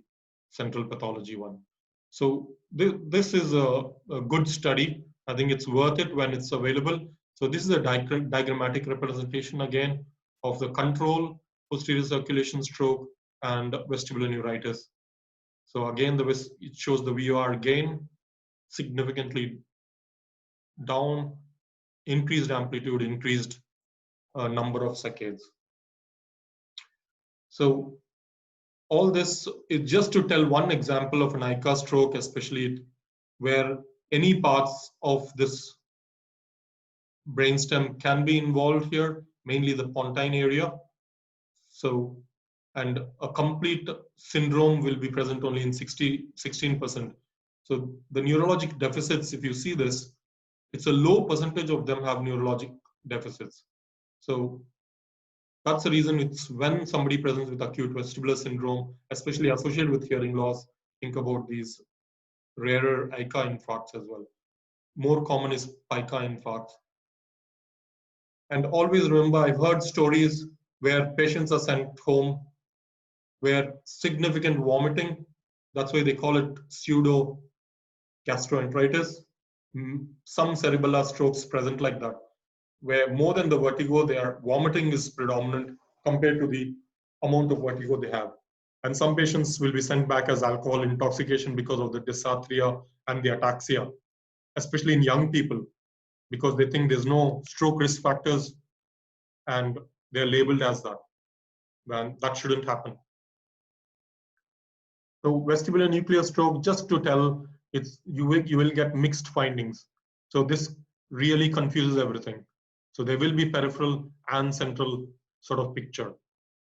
central pathology one. So this is a good study. I think it's worth it when it's available. So this is a diagrammatic representation again of the control, posterior circulation stroke, and vestibular neuritis. So again, it shows the VOR gain significantly down, increased amplitude, increased number of saccades. So all this is just to tell one example of an ICA stroke, especially where any parts of this brainstem can be involved here, mainly the pontine area. So, and a complete syndrome will be present only in 16%. So the neurologic deficits, if you see this, it's a low percentage of them have neurologic deficits. So that's the reason it's when somebody presents with acute vestibular syndrome, especially associated with hearing loss, think about these rarer ICA infarcts as well. More common is pica infarcts. And always remember, I've heard stories where patients are sent home where significant vomiting, that's why they call it pseudo gastroenteritis. Some cerebellar strokes present like that, where more than the vertigo, their vomiting is predominant compared to the amount of vertigo they have. And some patients will be sent back as alcohol intoxication because of the dysarthria and the ataxia, especially in young people, because they think there's no stroke risk factors and they're labeled as that. When that shouldn't happen. So vestibular nuclear stroke, just to tell, you will get mixed findings. So this really confuses everything. So there will be peripheral and central sort of picture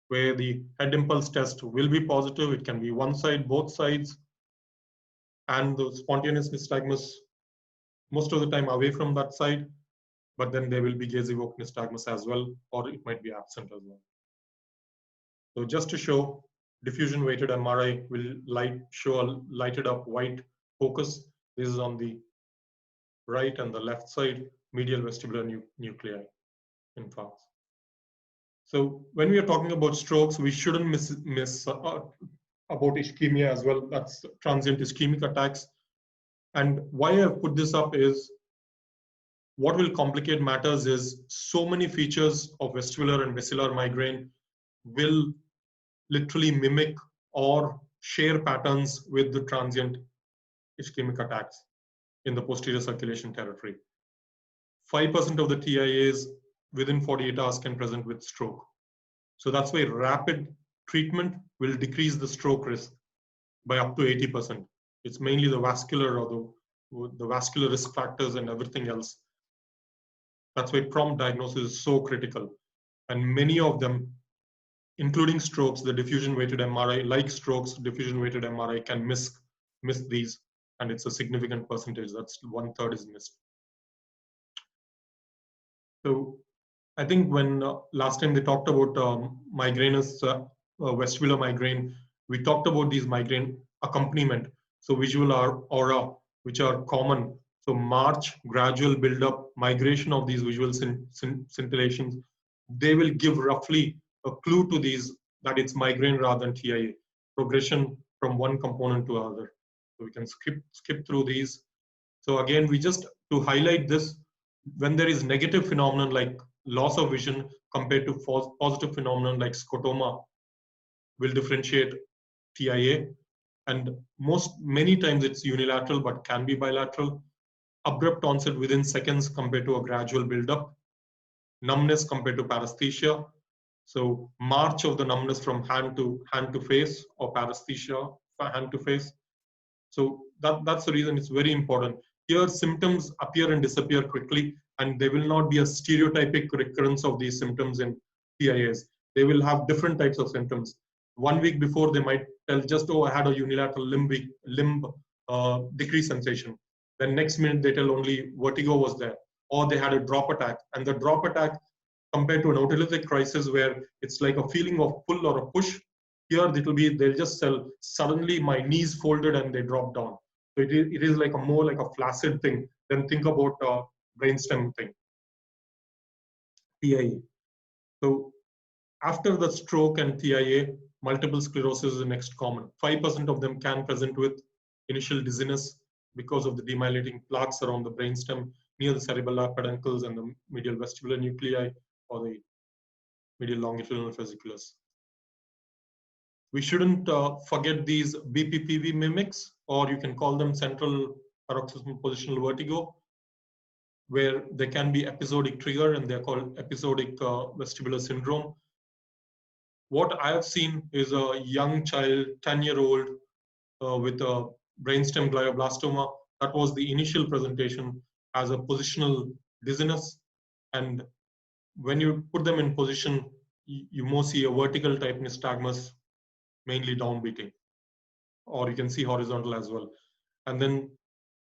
where the head impulse test will be positive. It can be one side, both sides, and the spontaneous nystagmus most of the time away from that side, but then there will be gaze-evoked nystagmus as well, or it might be absent as well. So just to show, diffusion weighted MRI will show a lighted up white focus. This is on the right and the left side, medial vestibular nuclei infarcts. So when we are talking about strokes, we shouldn't miss about ischemia as well. That's transient ischemic attacks. And why I put this up is, what will complicate matters is so many features of vestibular and basilar migraine will literally mimic or share patterns with the transient ischemic attacks in the posterior circulation territory. 5% of the TIAs within 48 hours can present with stroke. So that's why rapid treatment will decrease the stroke risk by up to 80%. It's mainly the vascular or the vascular risk factors and everything else. That's why prompt diagnosis is so critical. And many of them, including strokes, the diffusion weighted MRI, like strokes, diffusion weighted MRI can miss these, and it's a significant percentage. That's 1/3 is missed. So I think when last time they talked about migrainous vestibular migraine, we talked about these migraine accompaniment. So visual aura, which are common. So march, gradual build-up, migration of these visual scintillations, they will give roughly a clue to these that it's migraine rather than TIA, progression from one component to another. So we can skip through these. So again, we just, to highlight this, when there is negative phenomenon like loss of vision compared to positive phenomenon like scotoma, will differentiate TIA. And many times it's unilateral, but can be bilateral. Abrupt onset within seconds compared to a gradual buildup. Numbness compared to paresthesia. So march of the numbness from hand to face, or paresthesia hand to face. So that's the reason it's very important. Here symptoms appear and disappear quickly, and there will not be a stereotypic recurrence of these symptoms in TIAs. They will have different types of symptoms. 1 week before, they might tell just, oh, I had a unilateral limb decreased sensation. Then next minute they tell only vertigo was there, or they had a drop attack. And the drop attack compared to an autolytic crisis where it's like a feeling of pull or a push, here they'll just tell suddenly my knees folded and they drop down. So it is like more like a flaccid thing. Then think about brainstem thing, TIA. So after the stroke and TIA, multiple sclerosis is the next common. 5% of them can present with initial dizziness because of the demyelinating plaques around the brainstem near the cerebellar peduncles and the medial vestibular nuclei or the medial longitudinal fasciculus. We shouldn't forget these BPPV mimics, or you can call them central paroxysmal positional vertigo, where there can be episodic trigger and they're called episodic vestibular syndrome. What I have seen is a young child, 10-year-old, with a brainstem glioblastoma. That was the initial presentation as a positional dizziness. And when you put them in position, you more see a vertical type nystagmus, mainly downbeating, or you can see horizontal as well. And then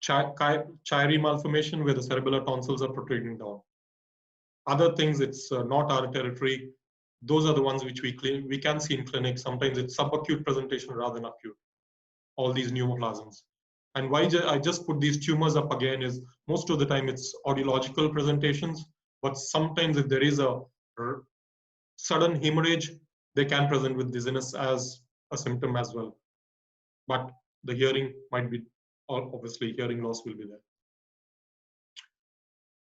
Chiari malformation, where the cerebellar tonsils are protruding down. Other things, it's not our territory. Those are the ones which we can see in clinic. Sometimes it's subacute presentation rather than acute, all these pneumoplasms. And why I just put these tumors up again is most of the time it's audiological presentations, but sometimes if there is a sudden hemorrhage, they can present with dizziness as a symptom as well. But the hearing might be, obviously hearing loss will be there.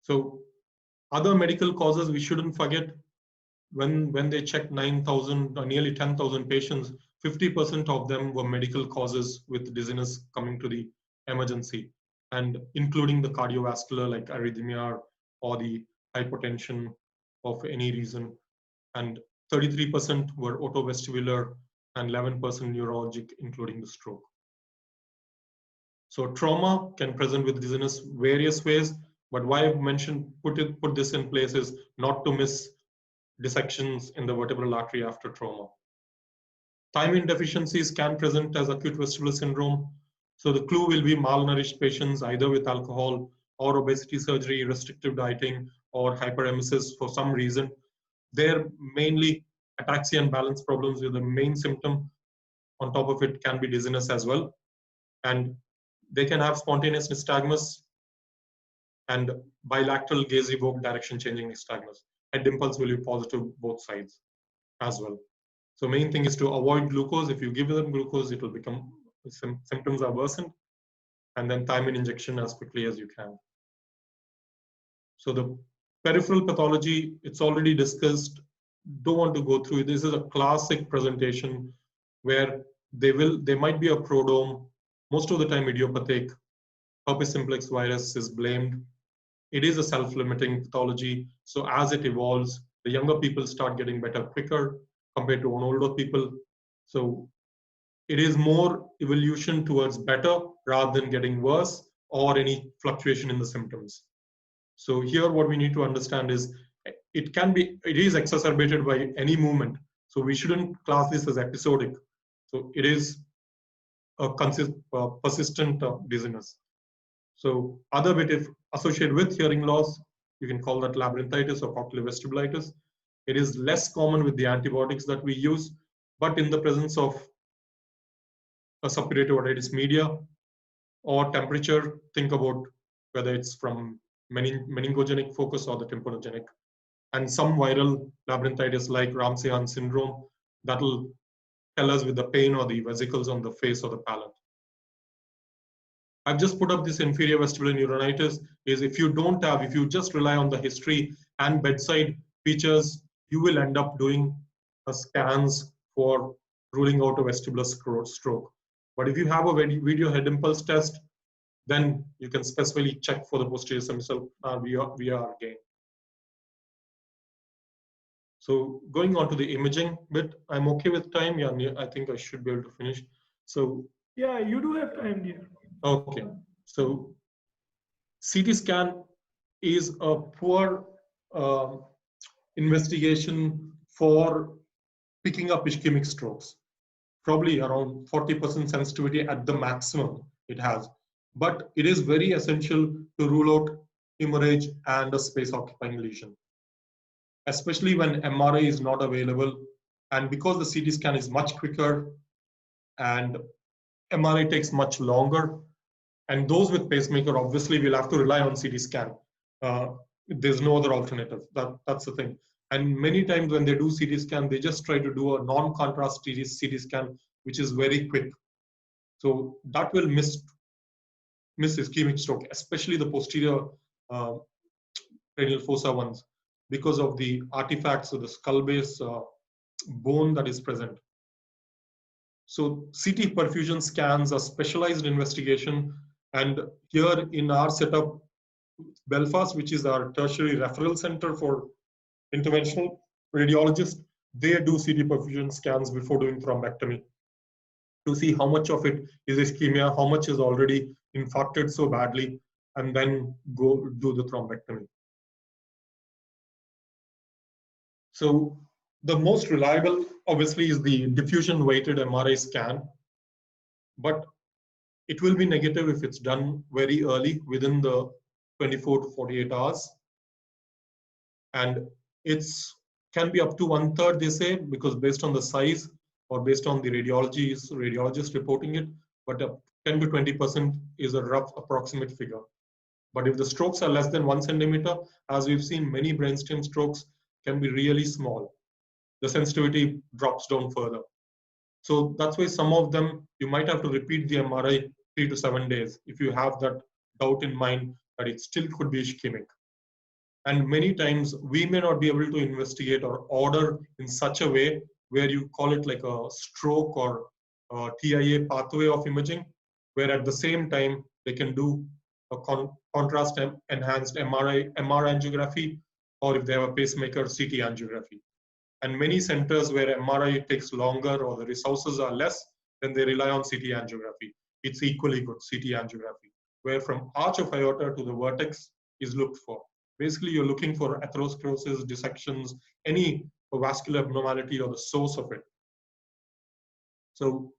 So other medical causes we shouldn't forget. When they checked 9,000 or nearly 10,000 patients, 50% of them were medical causes with dizziness coming to the emergency, and including the cardiovascular like arrhythmia or the hypotension of any reason. And 33% were otovestibular and 11% neurologic, including the stroke. So trauma can present with dizziness various ways, but why I've mentioned put this in place is not to miss dissections in the vertebral artery after trauma. Thiamine deficiencies can present as acute vestibular syndrome. So the clue will be malnourished patients either with alcohol or obesity surgery, restrictive dieting, or hyperemesis for some reason. They're mainly ataxia and balance problems with the main symptom. On top of it can be dizziness as well. And they can have spontaneous nystagmus and bilateral gaze evoked direction changing nystagmus. Head impulse will be positive both sides as well. So main thing is to avoid glucose. If you give them glucose, it will become, symptoms are worsened, and then thiamine injection as quickly as you can. So the peripheral pathology, it's already discussed. Don't want to go through it. This is a classic presentation where they might be a prodrome, most of the time idiopathic. Herpes simplex virus is blamed. It is a self-limiting pathology. So as it evolves, the younger people start getting better quicker compared to older people. So it is more evolution towards better rather than getting worse or any fluctuation in the symptoms. So here what we need to understand is it is exacerbated by any movement. So we shouldn't class this as episodic. So it is a persistent dizziness. So other bit, if associated with hearing loss, you can call that labyrinthitis or cochlear vestibulitis. It is less common with the antibiotics that we use, but in the presence of a suppurative otitis media or temperature, think about whether it's from meningogenic focus or the tympanogenic. And some viral labyrinthitis like Ramsay-Hunt syndrome, that'll tell us with the pain or the vesicles on the face or the palate. I've just put up this inferior vestibular neuronitis is if you just rely on the history and bedside features, you will end up doing scans for ruling out a vestibular stroke. But if you have a video head impulse test, then you can specifically check for the posterior semicell VR again. So going on to the imaging bit, I'm okay with time. Yeah, I think I should be able to finish. So
yeah, you do have time here.
Okay, so CT scan is a poor investigation for picking up ischemic strokes. Probably around 40% sensitivity at the maximum it has. But it is very essential to rule out hemorrhage and a space occupying lesion, especially when MRI is not available. And because the CT scan is much quicker and MRI takes much longer, and those with pacemaker obviously will have to rely on CT scan. There's no other alternative. That's the thing. And many times when they do CT scan, they just try to do a non-contrast CT scan, which is very quick. So that will miss ischemic stroke, especially the posterior cranial fossa ones, because of the artifacts of the skull base bone that is present. So CT perfusion scans are specialized investigation, and here in our setup, Belfast, which is our tertiary referral center for interventional radiologists, they do CT perfusion scans before doing thrombectomy to see how much of it is ischemia, how much is already infarcted so badly, and then go do the thrombectomy. So the most reliable, obviously, is the diffusion-weighted MRI scan, but it will be negative if it's done very early within the 24 to 48 hours. And it's can be up to 1/3, they say, because based on the size or based on the radiologist reporting it, but 10 to 20% is a rough approximate figure. But if the strokes are less than 1 centimeter, as we've seen, many brainstem strokes can be really small. The sensitivity drops down further. So that's why some of them, you might have to repeat the MRI 3 to 7 days if you have that doubt in mind that it still could be ischemic. And many times we may not be able to investigate or order in such a way where you call it like a stroke or a TIA pathway of imaging, where at the same time they can do a contrast enhanced MR angiography, or if they have a pacemaker, CT angiography. And many centers where MRI takes longer or the resources are less, then they rely on CT angiography. It's equally good, CT angiography, where from arch of aorta to the vertex is looked for. Basically, you're looking for atherosclerosis, dissections, any vascular abnormality or the source of it. So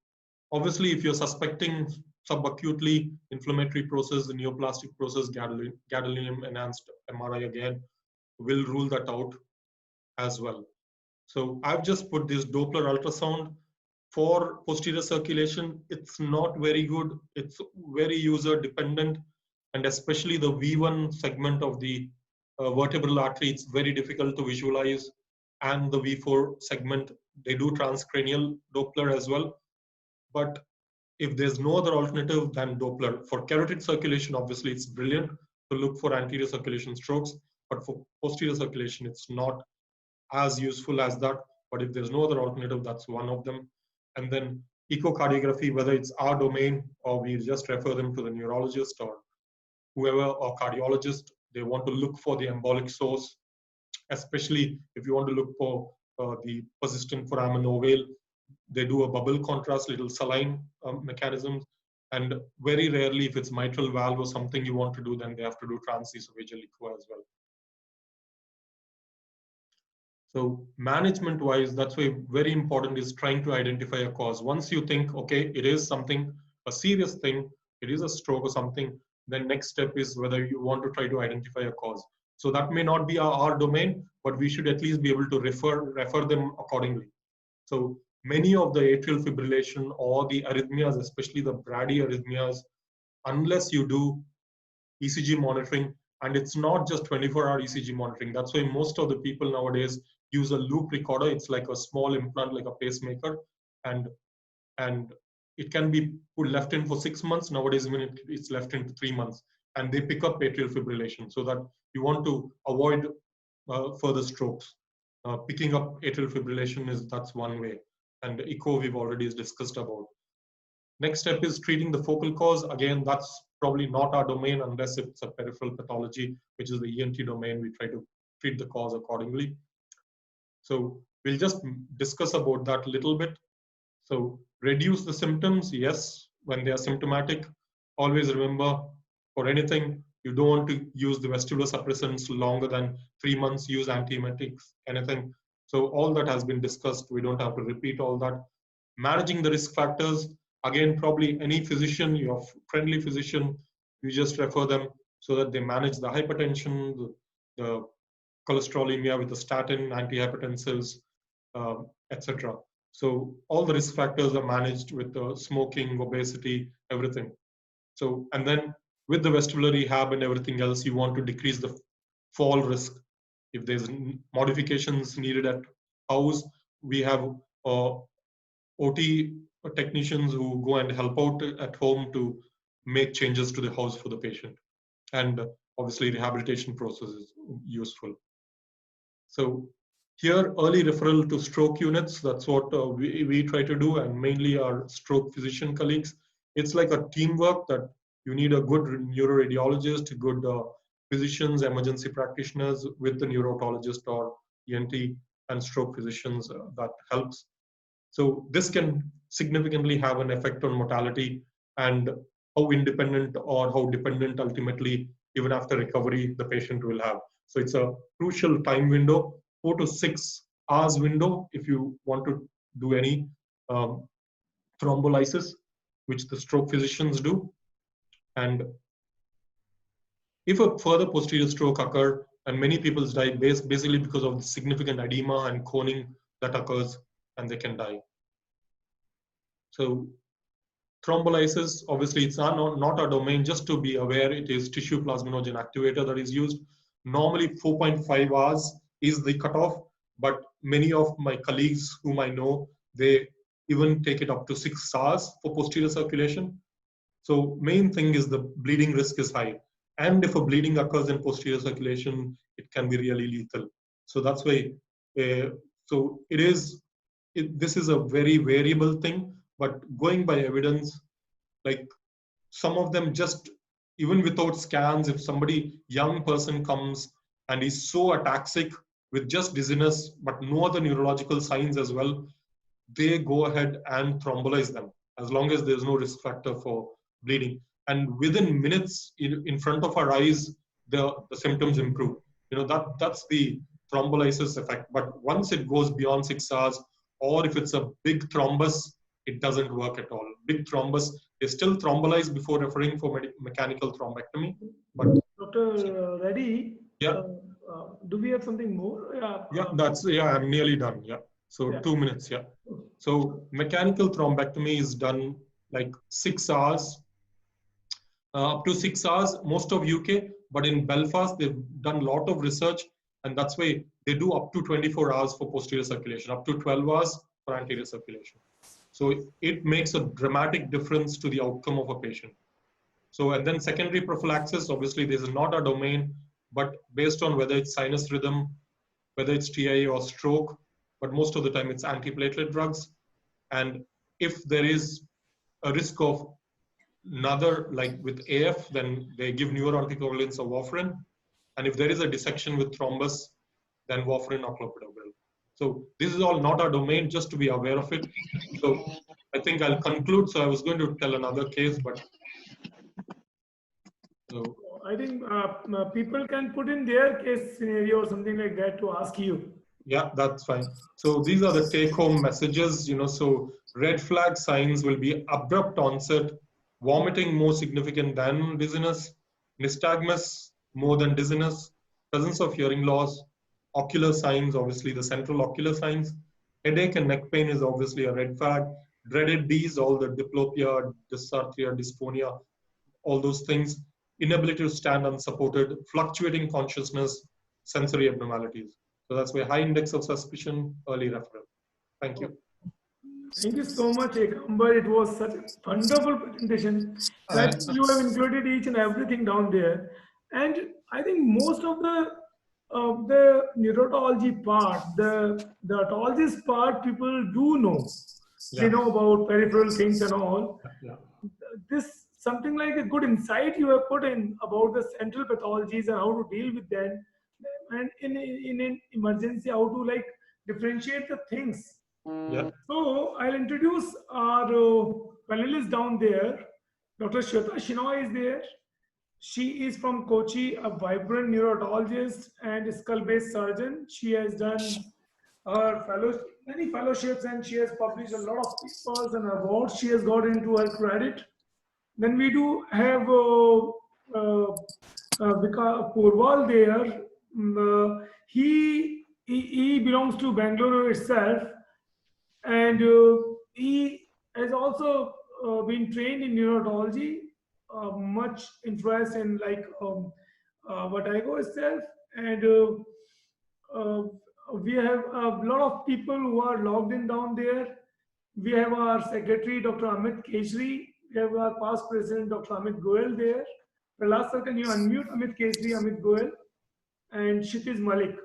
obviously, if you're suspecting subacutely inflammatory process, the neoplastic process, gadolinium enhanced MRI again will rule that out as well. So I've just put this Doppler ultrasound for posterior circulation. It's not very good. It's very user dependent, and especially the V1 segment of the vertebral artery, it's very difficult to visualize. And the V4 segment, they do transcranial Doppler as well. But if there's no other alternative than Doppler, for carotid circulation, obviously it's brilliant to look for anterior circulation strokes, but for posterior circulation, it's not as useful as that. But if there's no other alternative, that's one of them. And then echocardiography, whether it's our domain or we just refer them to the neurologist or whoever, or cardiologist, they want to look for the embolic source, especially if you want to look for the persistent foramen ovale. They do a bubble contrast, little saline mechanisms. And very rarely, if it's mitral valve or something you want to do, then they have to do transesophageal echo as well. So management wise, that's why very important is trying to identify a cause. Once you think, okay, it is something, a serious thing, it is a stroke or something, then next step is whether you want to try to identify a cause. So that may not be our domain, but we should at least be able to refer them accordingly. So many of the atrial fibrillation or the arrhythmias, especially the bradyarrhythmias, unless you do ECG monitoring, and it's not just 24-hour ECG monitoring. That's why most of the people nowadays use a loop recorder. It's like a small implant, like a pacemaker, and it can be left in for 6 months. Nowadays, even it's left in 3 months, and they pick up atrial fibrillation. So that you want to avoid further strokes. Picking up atrial fibrillation that's one way, and echo we've already discussed about. Next step is treating the focal cause. Again, that's probably not our domain unless it's a peripheral pathology, which is the ENT domain. We try to treat the cause accordingly. So we'll just discuss about that a little bit. So reduce the symptoms, yes, when they are symptomatic. Always remember, for anything, you don't want to use the vestibular suppressants longer than 3 months, use antiemetics, anything. So all that has been discussed. We don't have to repeat all that. Managing the risk factors, again, probably any physician, your friendly physician, you just refer them so that they manage the hypertension, the cholesterolemia with the statin, antihypertensives, etc. So all the risk factors are managed with smoking, obesity, everything. So, and then with the vestibular rehab and everything else, you want to decrease the fall risk. If there's modifications needed at house, we have OT technicians who go and help out at home to make changes to the house for the patient. And obviously rehabilitation process is useful. So here, early referral to stroke units, that's what we try to do, and mainly our stroke physician colleagues. It's like a teamwork that you need a good neuroradiologist, good physicians, emergency practitioners with the neurologist or ENT and stroke physicians that helps. So this can significantly have an effect on mortality and how independent or how dependent ultimately, even after recovery, the patient will have. So it's a crucial time window, 4 to 6 hours window if you want to do any thrombolysis, which the stroke physicians do. And if a further posterior stroke occur, and many people die basically because of the significant edema and coning that occurs, and they can die. So thrombolysis, obviously it's not a domain, just to be aware, it is tissue plasminogen activator that is used. Normally 4.5 hours is the cutoff, but many of my colleagues whom I know, they even take it up to 6 hours for posterior circulation. So main thing is the bleeding risk is high. And if a bleeding occurs in posterior circulation, it can be really lethal. So that's why, this is a very variable thing, but going by evidence, like some of them just, even without scans, if somebody, young person comes and is so ataxic with just dizziness, but no other neurological signs as well, they go ahead and thrombolyze them as long as there's no risk factor for bleeding. And within minutes, in front of our eyes, the symptoms improve. That's the thrombolysis effect. But once it goes beyond 6 hours, or if it's a big thrombus, it doesn't work at all. Big thrombus, they still thrombolyze before referring for mechanical thrombectomy. But
Dr. Reddy,
yeah,
do we have something more?
I'm nearly done. Yeah. So yeah. 2 minutes. Yeah. So mechanical thrombectomy is done like 6 hours, up to 6 hours, most of UK, but in Belfast, they've done a lot of research, and that's why they do up to 24 hours for posterior circulation, up to 12 hours for anterior circulation. So it makes a dramatic difference to the outcome of a patient. So, and then secondary prophylaxis, obviously this is not a domain, but based on whether it's sinus rhythm, whether it's TIA or stroke, but most of the time it's antiplatelet drugs. And if there is a risk of another, like with AF, then they give neuroanticoagulants or warfarin. And if there is a dissection with thrombus, then warfarin or clopidogrel. So this is all not our domain, just to be aware of it. So I think I'll conclude. So I was going to tell another case, but so
I think people can put in their case scenario or something like that to ask you.
Yeah, that's fine. So these are the take-home messages. So red flag signs will be abrupt onset, vomiting more significant than dizziness, nystagmus more than dizziness, presence of hearing loss, ocular signs, obviously the central ocular signs, headache and neck pain is obviously a red flag, dreaded Ds, all the diplopia, dysarthria, dysphonia, all those things, inability to stand unsupported, fluctuating consciousness, sensory abnormalities. So that's why high index of suspicion, early referral. Thank you.
Thank you so much, Ekambar. It was such a wonderful presentation. That you have included each and everything down there. And I think most of the neurotology part, the otologist part, people do know. Yeah. They know about peripheral things and all. Yeah. This something like a good insight you have put in about the central pathologies and how to deal with them, and in an emergency, how to like differentiate the things. Yeah. So I'll introduce our panelists down there. Dr. Shweta Shenoy is there. She is from Kochi, a vibrant neurologist and skull-based surgeon. She has done her many fellowships, and she has published a lot of papers and awards she has got into her credit. Then we do have Vikas Purwal there. He belongs to Bangalore itself, and he has also been trained in neurology, much interest in like Vertigo itself, and we have a lot of people who are logged in down there. We have our secretary, Dr. Amit Keshri. We have our past president, Dr. Amit Goel there. Prahlad sir, can you unmute Amit Keshri, Amit Goel, and Kshitij Malik?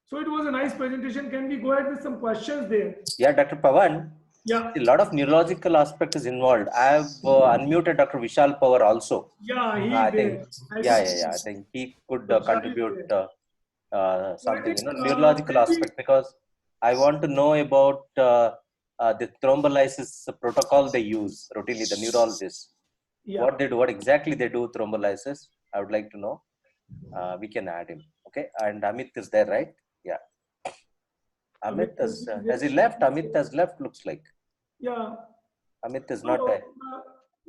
So it was a nice presentation. Can we go ahead with some questions there?
Yeah, Dr. Pawan.
Yeah.
A lot of neurological aspect is involved. I have unmuted Dr. Vishal Pawar also.
Yeah, he's
I
there.
think, I think he could contribute something,
It is,
neurological aspect, because I want to know about the thrombolysis protocol they use routinely, the neurologists.
Yeah.
What they do, what exactly they do thrombolysis, I would like to know. We can add him. Okay, and Amit is there, right? Yeah. Amit has he left? Amit has left, looks like.
Yeah.
Amit is not there.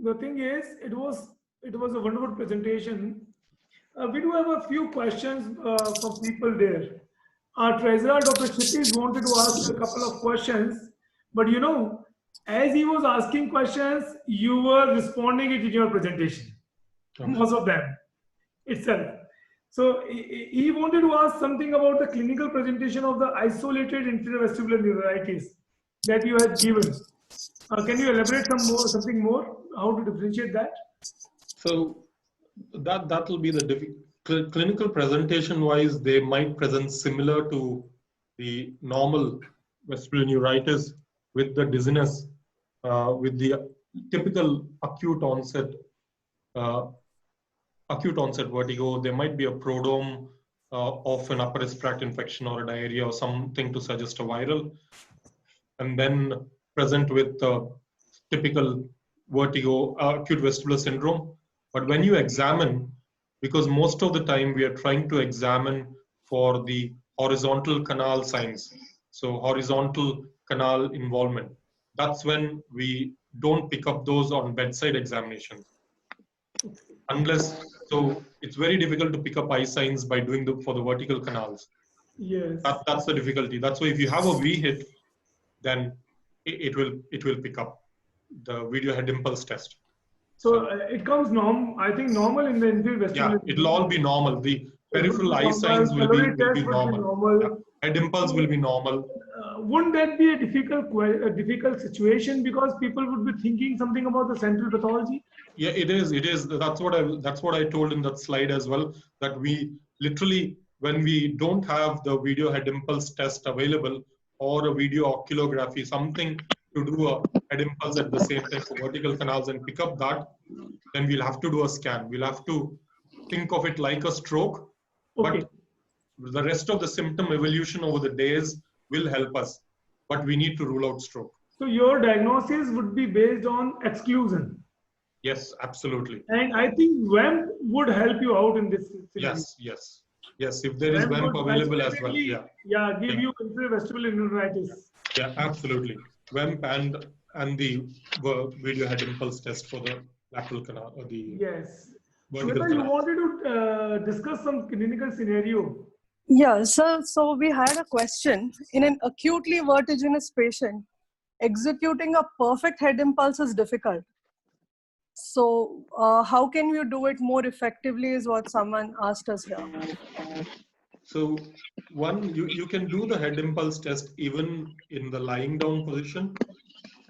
The thing is, it was a wonderful presentation. We do have a few questions from people there. Our treasurer, Dr. Kshitij, wanted to ask a couple of questions, but as he was asking questions, you were responding it in your presentation. Okay. Most of them itself. So he wanted to ask something about the clinical presentation of the isolated inferior vestibular neuritis that you had given. Can you elaborate something more? How to differentiate that?
So that will be the clinical presentation wise. They might present similar to the normal vestibular neuritis with the dizziness, with the typical acute onset vertigo. There might be a prodrome of an upper respiratory tract infection or a diarrhea or something to suggest a viral, and then present with typical vertigo, acute vestibular syndrome. But when you examine, because most of the time we are trying to examine for the horizontal canal signs, so horizontal canal involvement, that's when we don't pick up those on bedside examination. Unless, so it's very difficult to pick up eye signs by doing for the vertical canals.
Yes.
That's the difficulty. That's why if you have a V hit, then it will pick up the video head impulse test.
So it comes I think normal in the inferior vestibular.
Yeah, it'll all be normal. The peripheral eye signs will be normal. Yeah. Head impulse will be normal.
Wouldn't that be a difficult situation, because people would be thinking something about the central pathology?
Yeah, it is. It is. That's what I told in that slide as well. That we literally, when we don't have the video head impulse test available or a video oculography, something to do a head impulse at the same time for vertical canals and pick up that, then we'll have to do a scan. We'll have to think of it like a stroke,
okay.
But the rest of the symptom evolution over the days will help us. But we need to rule out stroke.
So your diagnosis would be based on exclusion.
Yes, absolutely.
And I think WEMP would help you out in this scenario.
Yes. If there is WEMP available as well.
Yeah, give you inferior vestibular neuritis.
Yeah, absolutely. WEMP and the video head impulse test for the lateral canal or the vertical canal.
You wanted to discuss some clinical scenario.
Yeah, so we had a question. In an acutely vertiginous patient, executing a perfect head impulse is difficult. So how can you do it more effectively is what someone asked us here.
So one, you can do the head impulse test even in the lying down position.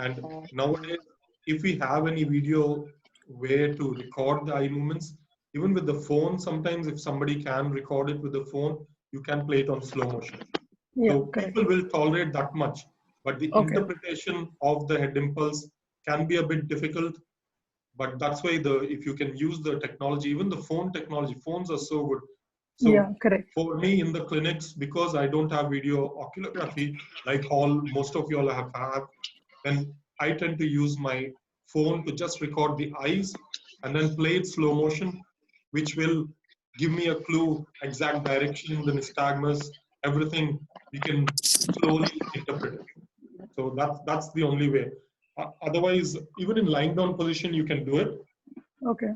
And nowadays, if we have any video way to record the eye movements, even with the phone, sometimes if somebody can record it with the phone, you can play it on slow motion.
Yeah,
so
correct.
people will tolerate that much, but the interpretation of the head impulse can be a bit difficult. But that's why if you can use the technology, even the phone technology, phones are so good. So
yeah, correct.
For me in the clinics, because I don't have video oculography like most of you all have, then I tend to use my phone to just record the eyes and then play it slow motion, which will give me a clue, exact direction, the nystagmus, everything we can slowly interpret it. So that's the only way. Otherwise, even in lying down position, you can do it.
Okay.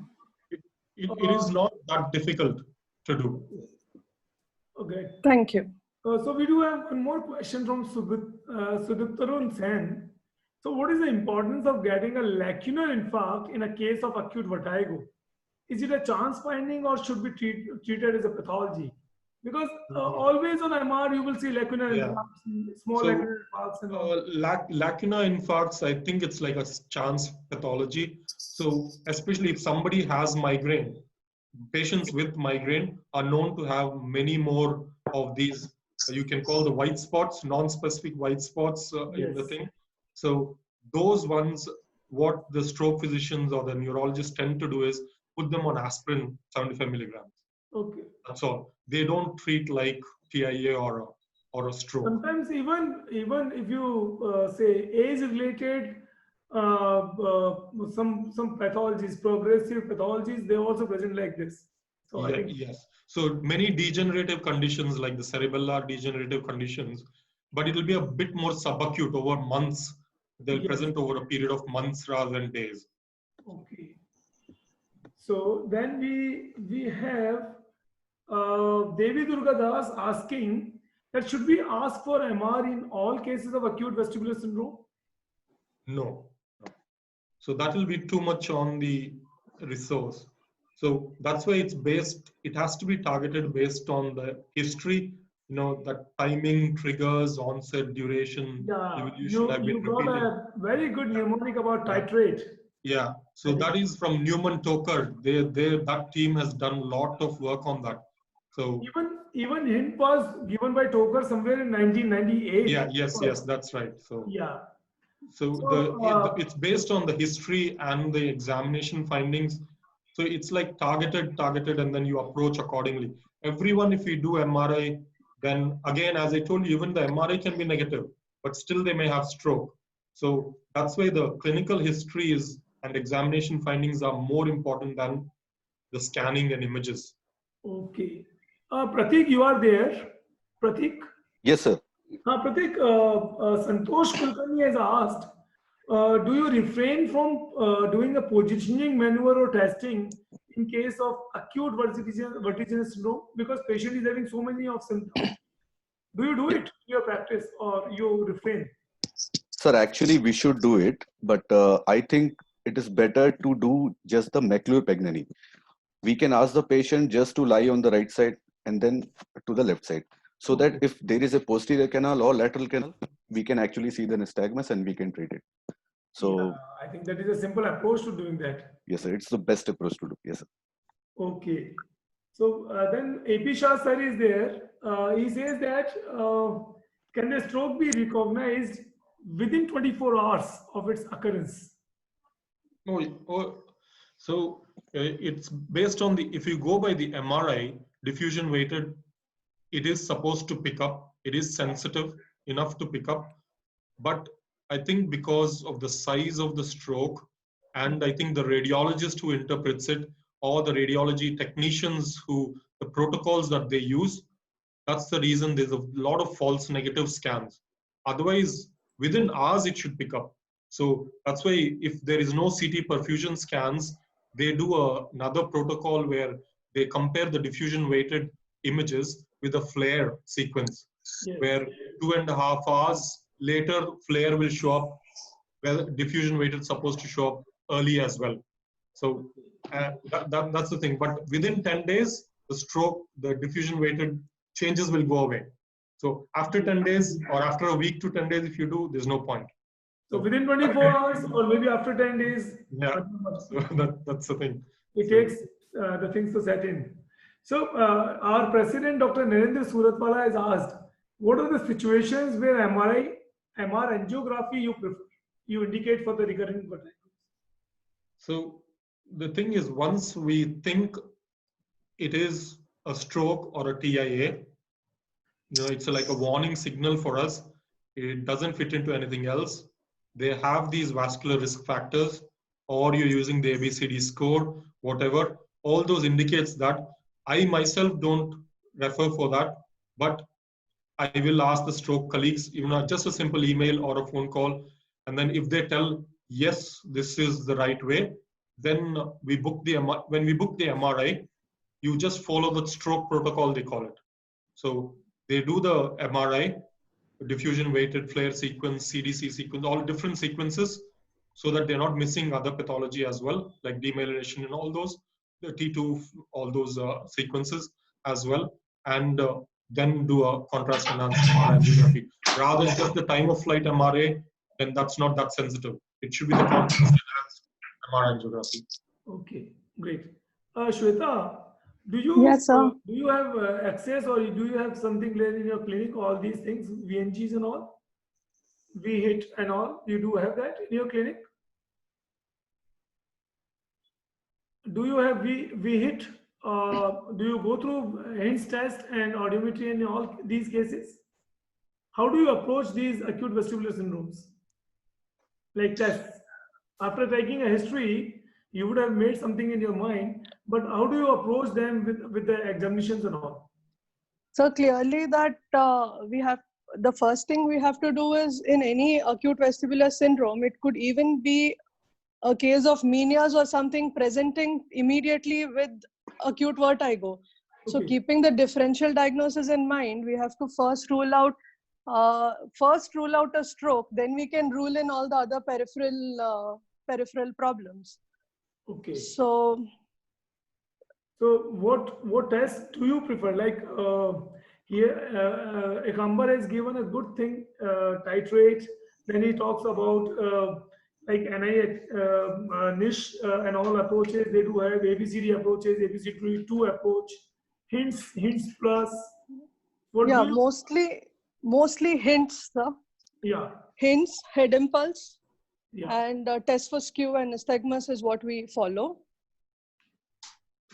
It is not that difficult to do.
Okay.
Thank you.
So we do have one more question from Sudiptarun Sen. So what is the importance of getting a lacunar infarct in a case of acute vertigo? Is it a chance finding or should be treated as a pathology? Because always on MR you will see lacunar
Yeah.
infarcts, small
So,
lacunar infarcts and all.
Lacunar infarcts, I think it's like a chance pathology. So especially if somebody has migraine, patients with migraine are known to have many more of these, you can call the white spots, non-specific white spots in the
Yes.
thing. So those ones, what the stroke physicians or the neurologists tend to do is put them on aspirin 75 milligrams.
Okay.
That's all. They don't treat like TIA or a stroke.
Sometimes even if you say age related some pathologies, progressive pathologies, they also present like this. So I
Yeah,
think
yes. So many degenerative conditions like the cerebellar degenerative conditions, but it will be a bit more subacute over months. They'll
yes.
present over a period of months rather than days.
Okay. So then we have Devi Durga Das asking that should we ask for MR in all cases of acute vestibular syndrome?
No. So that will be too much on the resource. So that's why it's based, it has to be targeted based on the history, the timing, triggers, onset, duration,
Yeah,
evolution. I've
you
been
got
repeating.
a very good mnemonic about
Yeah.
titrate.
Yeah, so that is from Newman Toker. That team has done a lot of work on that. So
Even hint was given by Toker somewhere in 1998.
yeah, yes, that's right. So
Yeah.
so it's based on the history and the examination findings. So it's like targeted, and then you approach accordingly. Everyone, if you do MRI, then again, as I told you, even the MRI can be negative, but still they may have stroke. So that's why the clinical history is and examination findings are more important than the scanning and images.
Okay. Pratik, you are there. Pratik?
Yes, sir.
Pratik, Santosh Kulkarni has asked, do you refrain from doing a positioning maneuver or testing in case of acute vertiginous syndrome? Because patient is having so many of symptoms. Do you do it in your practice or you refrain?
Sir, actually, we should do it, but I think it is better to do just the macular pegmeni. We can ask the patient just to lie on the right side and then to the left side, so that if there is a posterior canal or lateral canal, we can actually see the nystagmus and we can treat it. So,
yeah, I think that is a simple approach to doing that.
yes, sir, it's the best approach to do. Yes, sir.
Okay. So then AP Shah sir is there. He says that can the stroke be recognized within 24 hours of its occurrence?
So it's based on if you go by the MRI, diffusion weighted, it is supposed to pick up. It is sensitive enough to pick up. But I think because of the size of the stroke, and I think the radiologist who interprets it, or the radiology technicians the protocols that they use, that's the reason there's a lot of false negative scans. Otherwise, within hours, it should pick up. So that's why if there is no CT perfusion scans, they do another protocol where they compare the diffusion weighted images with a FLAIR sequence,
Yes.
where 2.5 hours later, FLAIR will show up, where diffusion weighted is supposed to show up early as well. So that's the thing. But within 10 days, the stroke, the diffusion weighted changes will go away. So after 10 days or after a week to 10 days, if you do, there's no point.
So within 24 hours or maybe after 10 days,
Yeah, so that's the thing.
it takes the things to set in. So our president, Dr. Narendra Suratwala, has asked, what are the situations where MR angiography you prefer? You indicate for the recurrent vertigo.
So the thing is, once we think it is a stroke or a TIA, it's like a warning signal for us. It doesn't fit into anything else. They have these vascular risk factors, or you're using the ABCD score, whatever. All those indicates that. I myself don't refer for that, but I will ask the stroke colleagues, even just a simple email or a phone call. And then if they tell, yes, this is the right way, then when we book the MRI, you just follow the stroke protocol, they call it. So they do the MRI, diffusion weighted FLAIR sequence, CDC sequence, all different sequences, so that they're not missing other pathology as well, like demyelination and all those, the T2, all those sequences as well. and then do a contrast enhanced MR angiography. Rather than just the time of flight MRA, then that's not that sensitive. It should be the contrast enhanced MR angiography.
Okay, great. Shweta,
Yes, sir.
do you have access, or do you have something there in your clinic? All these things, VNGs and all, VHIT and all. You do have that in your clinic? Do you have VHIT? Do you go through HINTS test and audiometry in all these cases? How do you approach these acute vestibular syndromes? Like tests. After taking a history, you would have made something in your mind, but how do you approach them with the examinations and all?
So clearly that we have, the first thing we have to do is in any acute vestibular syndrome, it could even be a case of menias or something presenting immediately with acute vertigo. So
Okay.
keeping the differential diagnosis in mind, we have to first rule out a stroke, then we can rule in all the other peripheral problems.
Okay.
So
what test do you prefer? Like here, Ekambar has given a good thing, titrate. Then he talks about like NIH, niche and all approaches. They do have ABCD approaches, ABCD2 approach, hints plus. What
yeah,
do you?
mostly hints, sir.
Yeah,
Hints, head impulse,
yeah.
and test for skew and nystagmus is what we follow.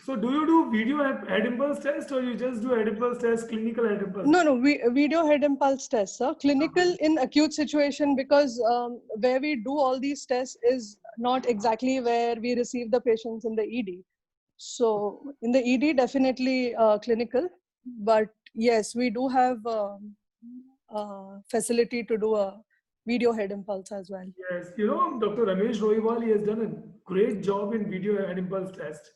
So do you do video head impulse test, or you just do head impulse test, clinical head impulse?
No, video head impulse test, sir. Clinical in acute situation, because where we do all these tests is not exactly where we receive the patients in the ED. So in the ED, definitely clinical, but yes, we do have facility to do a video head impulse as well.
Yes, you know, Dr. Ramesh Rohiwal, he has done a great job in video head impulse test.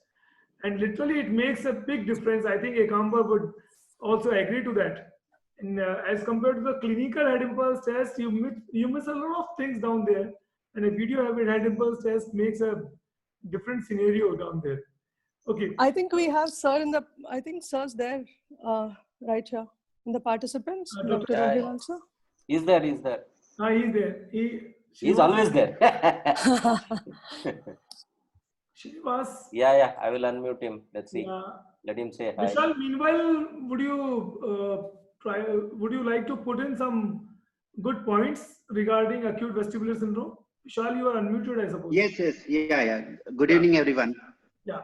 And literally it makes a big difference. I think Ekamba would also agree to that. And as compared to the clinical head impulse test, you miss a lot of things down there. And a video head impulse test makes a different scenario down there. Okay.
I think we have sir I think sir's there, right here in the participants, Dr.
Yeah,
Rohiwal, sir.
He's there.
He's there.
He's always there.
Srinivas.
Yeah. I will unmute him. Let's see.
Yeah.
Let him say hi.
Vishal, meanwhile, would you like to put in some good points regarding acute vestibular syndrome? Vishal, you are unmuted, I suppose.
Yes. Yeah. Good evening, everyone.
Yeah.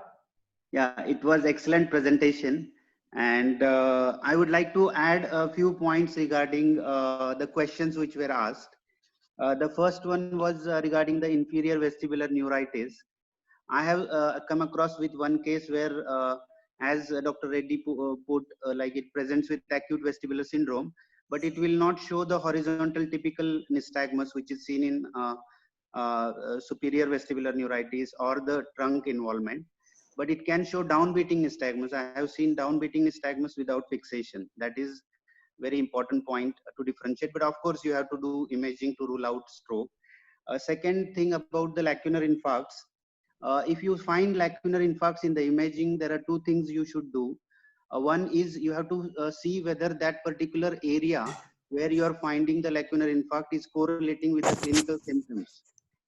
Yeah, it was excellent presentation. And I would like to add a few points regarding the questions which were asked. The first one was regarding the inferior vestibular neuritis. I have come across with one case where, as Dr. Reddy put, like it presents with acute vestibular syndrome, but it will not show the horizontal typical nystagmus, which is seen in superior vestibular neuritis or the trunk involvement. But it can show downbeating nystagmus. I have seen downbeating nystagmus without fixation. That is very important point to differentiate. But of course, you have to do imaging to rule out stroke. Second thing about the lacunar infarcts. If you find lacunar infarcts in the imaging, there are two things you should do. One is you have to see whether that particular area where you are finding the lacunar infarct is correlating with the clinical symptoms.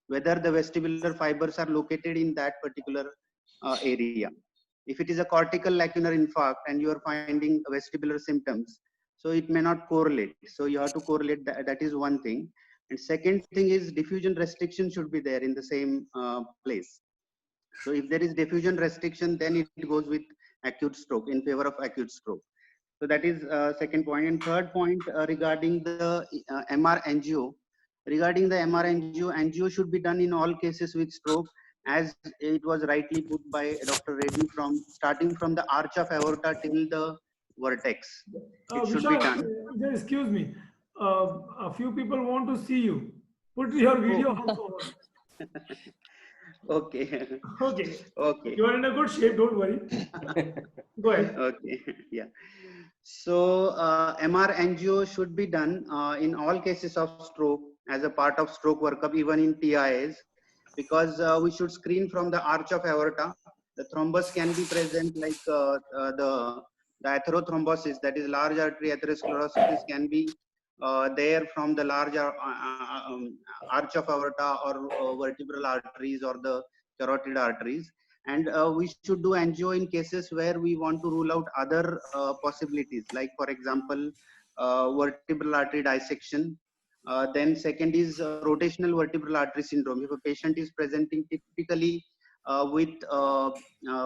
Whether the vestibular fibers are located in that particular area. If it is a cortical lacunar infarct and you are finding vestibular symptoms, so it may not correlate. So you have to correlate that. That is one thing. And second thing is diffusion restriction should be there in the same place. So if there is diffusion restriction, then it goes with acute stroke, in favor of acute stroke. So that is second point. And third point regarding the MR angio. Regarding the MR angio, angio should be done in all cases with stroke, as it was rightly put by Dr. Reddy, from starting from the arch of aorta till the vertex. It should be done.
Excuse me. A few people want to see you. Put your video also on.
Okay.
Okay. You are in a good shape. Don't worry. Go ahead.
Okay. Yeah. So MR angio should be done in all cases of stroke as a part of stroke workup, even in TIAs, because we should screen from the arch of aorta. The thrombus can be present like the the atherothrombosis, that is large artery atherosclerosis, can be there from the large arch of aorta or vertebral arteries or the carotid arteries. And we should do angio in cases where we want to rule out other possibilities, like for example, vertebral artery dissection. Then second is rotational vertebral artery syndrome. If a patient is presenting typically with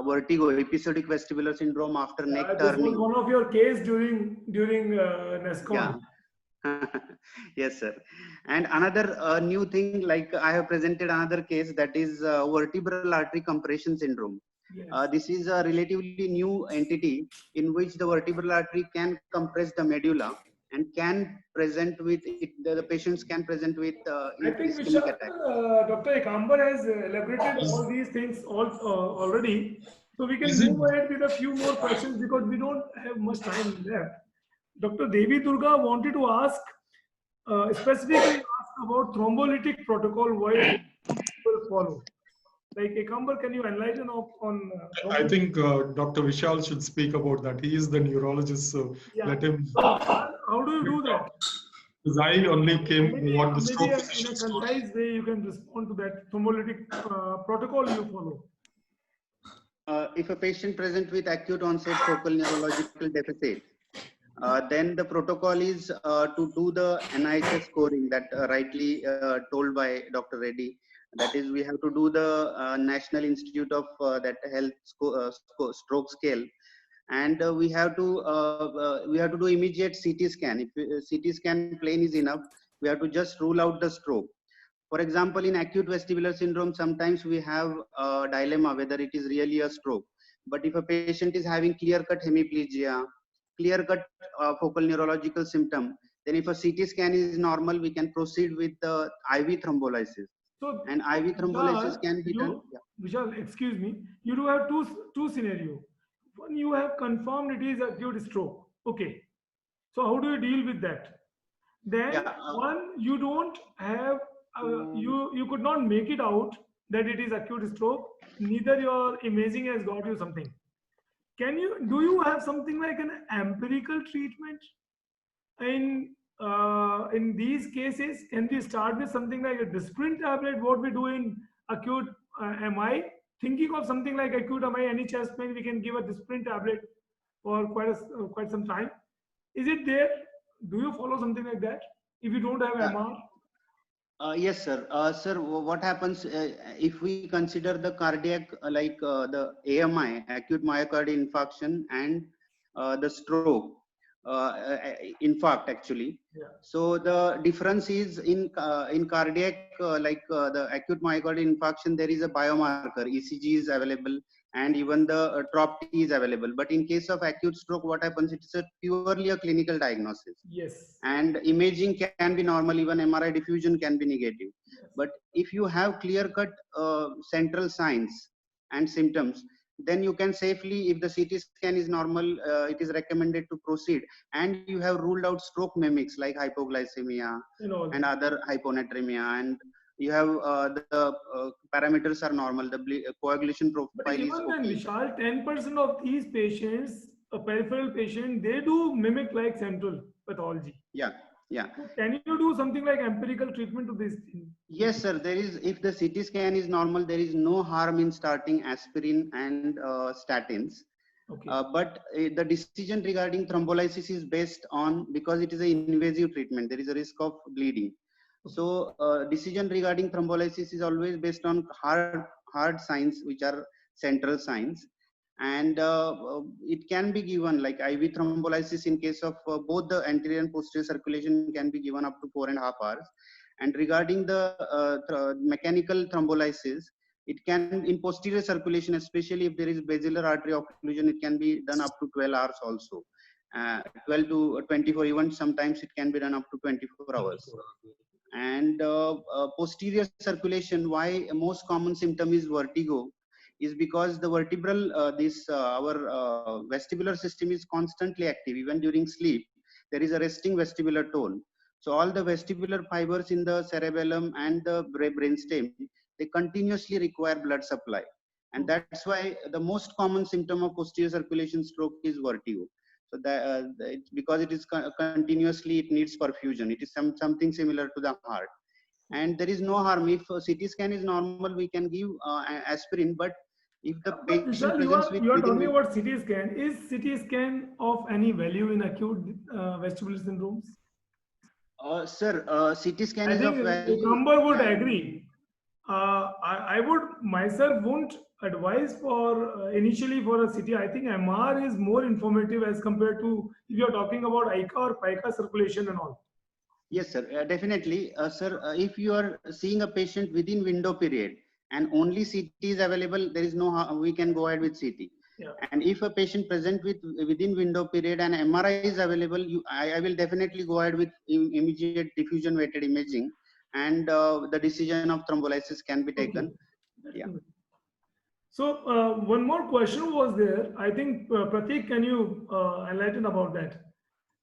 vertigo, episodic vestibular syndrome after neck
This was
turning.
one of your case during NESCON.
Yeah. Yes, sir. And another new thing, like I have presented another case, that is vertebral artery compression syndrome.
Yes.
This is a relatively new entity in which the vertebral artery can compress the medulla and can present with it, the patients can present with
I think
ischemic attack.
Dr. Ekambar has elaborated all these things already. So we can
Is it-
move ahead with a few more questions because we don't have much time left. Dr. Devi Durga wanted to ask, specifically ask about thrombolytic protocol, why people follow. Like Ekambar, can you enlighten on
I think Dr. Vishal should speak about that. He is the neurologist, so
Yeah.
let him.
So, how do you do that?
Because I only came
Maybe,
what the
maybe
stroke
in a
physicians told.
concise way you can respond to that thrombolytic protocol you follow.
If a patient present with acute onset focal neurological deficit, then the protocol is to do the NIHS scoring that rightly told by Dr. Reddy. That is, we have to do the National Institute of that Health stroke scale, and we have to do immediate CT scan. If CT scan plain is enough, we have to just rule out the stroke. For example, in acute vestibular syndrome, sometimes we have a dilemma whether it is really a stroke. But if a patient is having clear-cut hemiplegia, clear-cut focal neurological symptom, then if a CT scan is normal, we can proceed with the IV thrombolysis.
So,
And IV thrombolysis
Vishal,
can be done.
Vishal, excuse me. You do have two scenario. One, you have confirmed it is acute stroke. Okay. So how do you deal with that? Then one, you don't have you could not make it out that it is acute stroke. Neither your imaging has got you something. Do you have something like an empirical treatment in these cases? Can we start with something like a Disprin tablet, what we do in acute MI? Thinking of something like acute MI, any chest pain, we can give a Disprin tablet for quite some time. Is it there? Do you follow something like that if you don't have MR?
Yes, sir. Sir, what happens if we consider the cardiac, the AMI, acute myocardial infarction, and the stroke, infarct actually.
Yeah.
So the difference is in cardiac, the acute myocardial infarction, there is a biomarker, ECG is available, and even the TROP-T is available. But in case of acute stroke, what happens? It's purely a clinical diagnosis.
Yes.
And imaging can be normal, even MRI diffusion can be negative.
Yes.
But if you have clear-cut central signs and symptoms, then you can safely, if the CT scan is normal, it is recommended to proceed. And you have ruled out stroke mimics like hypoglycemia and other hyponatremia, and you have the parameters are normal, the coagulation profile
but even
is
then,
okay.
Vishal, 10% of these patients, a peripheral patient, they do mimic like central pathology.
Yeah.
So can you do something like empirical treatment to this thing?
Yes, sir. There is, if the CT scan is normal, there is no harm in starting aspirin and statins.
Okay.
But the decision regarding thrombolysis is based on, because it is an invasive treatment, there is a risk of bleeding. So decision regarding thrombolysis is always based on hard signs, which are central signs. And it can be given like IV thrombolysis in case of both the anterior and posterior circulation can be given up to 4.5 hours. And regarding the mechanical thrombolysis, it can, in posterior circulation, especially if there is basilar artery occlusion, it can be done up to 12 hours also. 12 to 24, even sometimes it can be done up to 24 hours. And posterior circulation, why most common symptom is vertigo, is because the vertebral, our vestibular system is constantly active. Even during sleep, there is a resting vestibular tone. So all the vestibular fibers in the cerebellum and the brainstem, they continuously require blood supply. And that's why the most common symptom of posterior circulation stroke is vertigo. So it's because it is continuously, it needs perfusion. It is something similar to the heart. And there is no harm if CT scan is normal, we can give aspirin. But if the
But
patient
Vishal,
presents with
you are talking
within
about CT scan. Is CT scan of any value in acute vestibular syndromes?
sir, CT scan
I
is of
think
value.
Kambar would
Yeah.
agree. I would myself won't advise for initially for a CT. I think MR is more informative as compared to if you are talking about ICA or PICA circulation and all.
Yes, sir, definitely. Sir, if you are seeing a patient within window period and only CT is available, there is no we can go ahead with CT.
Yeah.
And if a patient present within window period and MRI is available, I will definitely go ahead with immediate diffusion weighted imaging, and the decision of thrombolysis can be taken.
Okay.
Yeah.
So one more question was there. I think Pratik, can you enlighten about that?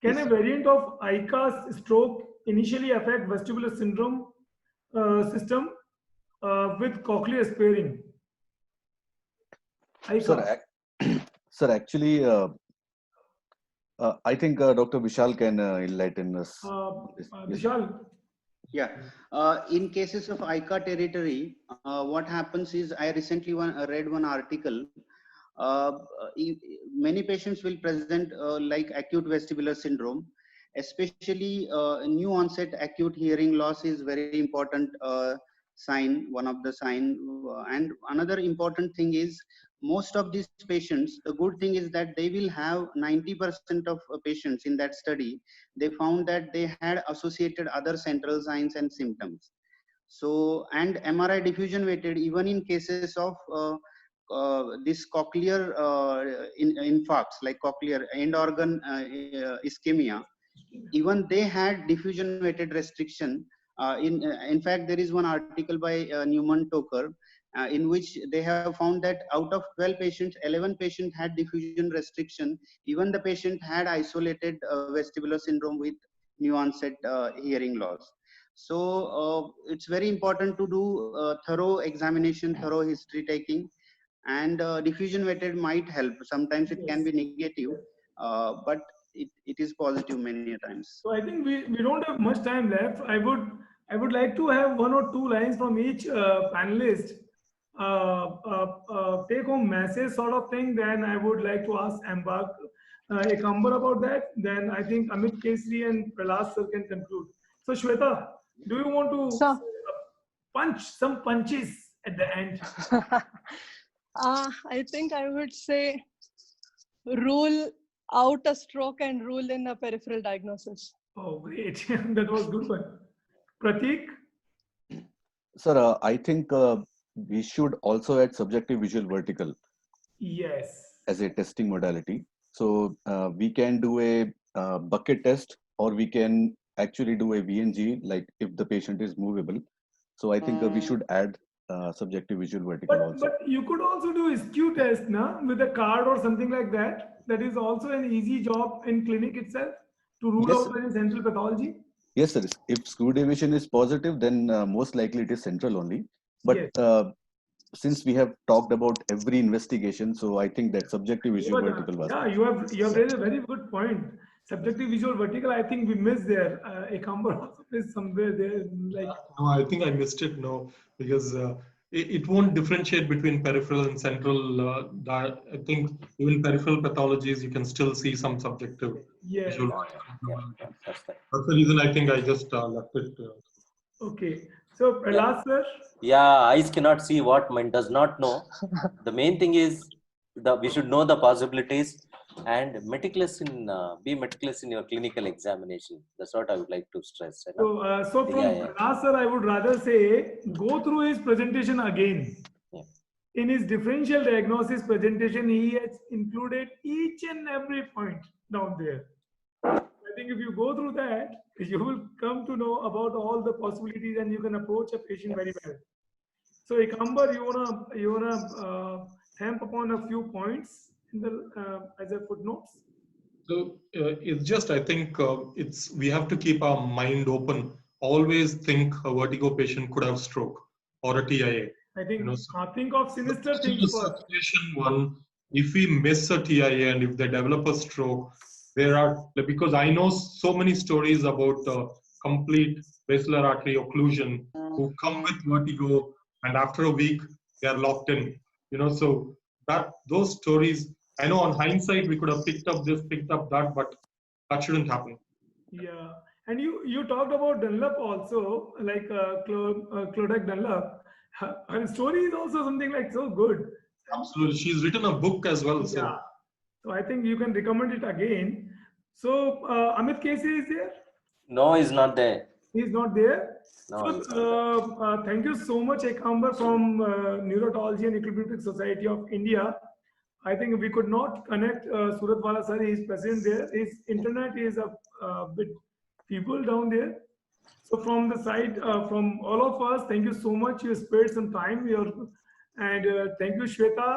Can
Yes,
a
sir.
variant of ICA's stroke initially affect vestibular syndrome system with cochlear sparing? ICA.
Sir, actually, I think Dr. Vishal can enlighten us. Yes.
Vishal.
Yeah, in cases of ICA territory, what happens is I recently read one article. Uh, Many patients will present like acute vestibular syndrome, especially new onset acute hearing loss is very important sign, one of the sign. And another important thing is most of these patients, the good thing is that they will have 90% of patients in that study, they found that they had associated other central signs and symptoms. So, and MRI diffusion weighted, even in cases of this cochlear infarcts, like cochlear end organ ischemia, even they had diffusion weighted restriction. In fact, there is one article by Newman Toker in which they have found that out of 12 patients, 11 patients had diffusion restriction. Even the patient had isolated vestibular syndrome with new onset hearing loss. So it's very important to do thorough examination, thorough history taking, and diffusion weighted might help. Sometimes it can be negative, but it is positive many times.
So I think we don't have much time left. I would like to have one or two lines from each panelist, take home message sort of thing. Then I would like to ask Ekambar about that. Then I think Amit Kesri and Pralas sir can conclude. So Shweta, do you want to
Sir.
punch some punches at the end?
I think I would say rule out a stroke and rule in a peripheral diagnosis.
Oh, great. That was good one. Pratik?
Sir, I think we should also add subjective visual vertical
Yes.
as a testing modality. So we can do a bucket test, or we can actually do a VNG, like if the patient is movable. So I think we should add subjective visual vertical also.
But you could also do SQ test with a card or something like that. That is also an easy job in clinic itself to rule
Yes,
out any central pathology.
Yes, sir. If screw deviation is positive, then most likely it is central only. But
Yes.
since we have talked about every investigation, so I think that subjective visual vertical was.
Yeah, you have raised a very good point. Subjective visual vertical, I think we missed there. Ekambar also missed somewhere there. Like,
No, I think I missed it. No, because it won't differentiate between peripheral and central. I think even peripheral pathologies, you can still see some subjective
yes.
visual.
That's right.
That's the reason I think I just left it.
Okay. So Pralas sir.
Yeah, eyes cannot see what mind does not know. The main thing is we should know the possibilities and be meticulous in your clinical examination. That's what I would like to stress. You know?
So from Pralas sir, I would rather say go through his presentation again.
Yeah.
In his differential diagnosis presentation, he has included each and every point down there. I think if you go through that, you will come to know about all the possibilities and you can approach a patient very well. So Ekambar, you wanna stamp upon a few points in the as a footnotes?
So it's just, I think we have to keep our mind open. Always think a vertigo patient could have stroke or a TIA.
I think,
So
think of sinister things first.
situation one, if we miss a TIA and if they develop a stroke, there are, because I know so many stories about complete basilar artery occlusion who come with vertigo and after a week they are locked in. So that those stories, I know on hindsight we could have picked up this, picked up that, but that shouldn't happen.
Yeah, and you talked about Dunlop also, like Claudette Dunlop. Her story is also something like so good.
Absolutely, she's written a book as well. So
Yeah, so I think you can recommend it again. So Amit Casey is there?
No, he's not there.
He's not there.
No,
So
he's not there.
thank you so much, Ekamber from Neurotology and Equilibric Society of India. I think we could not connect Surat Wala sir. He is present there. His internet is a bit feeble down there. So from the side, from all of us, thank you so much. You spared some time. And thank you, Shweta.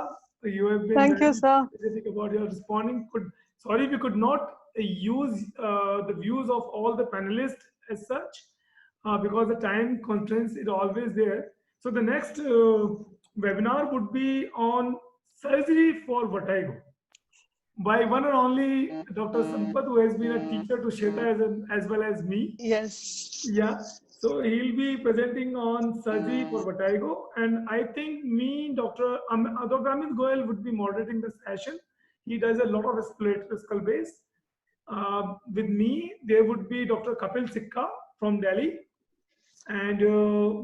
You have been
Thank you,
very
sir.
specific about your responding. Sorry, we could not use the views of all the panelists as such because the time constraints is always there. So the next webinar would be on surgery for vertigo by one and only Dr. Sampath, who has been a teacher to Shweta as well as me.
Yes.
Yeah. So he'll be presenting on surgery for vertigo, and I think me, Dr. Amit Goel would be moderating the session. He does a lot of skull base. With me, there would be Dr. Kapil Sikka from Delhi, and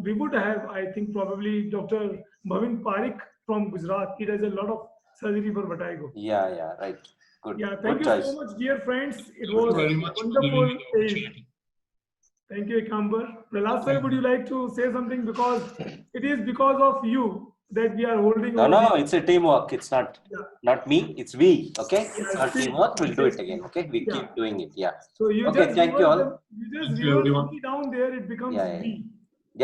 we would have, I think, probably Dr. Bhavin Parikh from Gujarat. He does a lot of surgery for vertigo.
Yeah, right. Good.
Yeah,
Good
thank you
choice.
so much, dear friends. It
thank you
was
very much for
wonderful.
giving me the opportunity.
Thank you, Ekamber. Prahlad sir, would you like to say something? Because it is because of you that we are holding
No, it's a teamwork. It's not
Yeah.
not me. It's we. Okay.
Yeah,
It's not
see,
teamwork. We'll do it
see.
again. Okay. We
Yeah.
keep doing it. Yeah.
So you
Okay,
just
thank you all.
You just
Thank you,
reverse
everyone.
me down there, it becomes
Yeah.
we.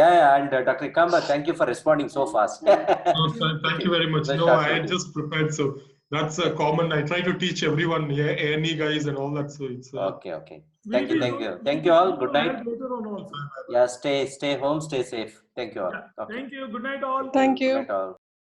Yeah. And Dr. Ekamber, thank you for responding so fast.
No, thank you very much.
Well
No,
shot,
I had
Rudy.
just prepared, so that's a common. I try to teach everyone, A&E guys and all that. So it's
Okay. Thank you. Thank you
We'll
all.
do
Good
that
night.
Later on also.
Yeah. Stay home. Stay safe. Thank you all.
Yeah.
Okay.
Thank you. Good night, all.
Thank
Good
you.
night all.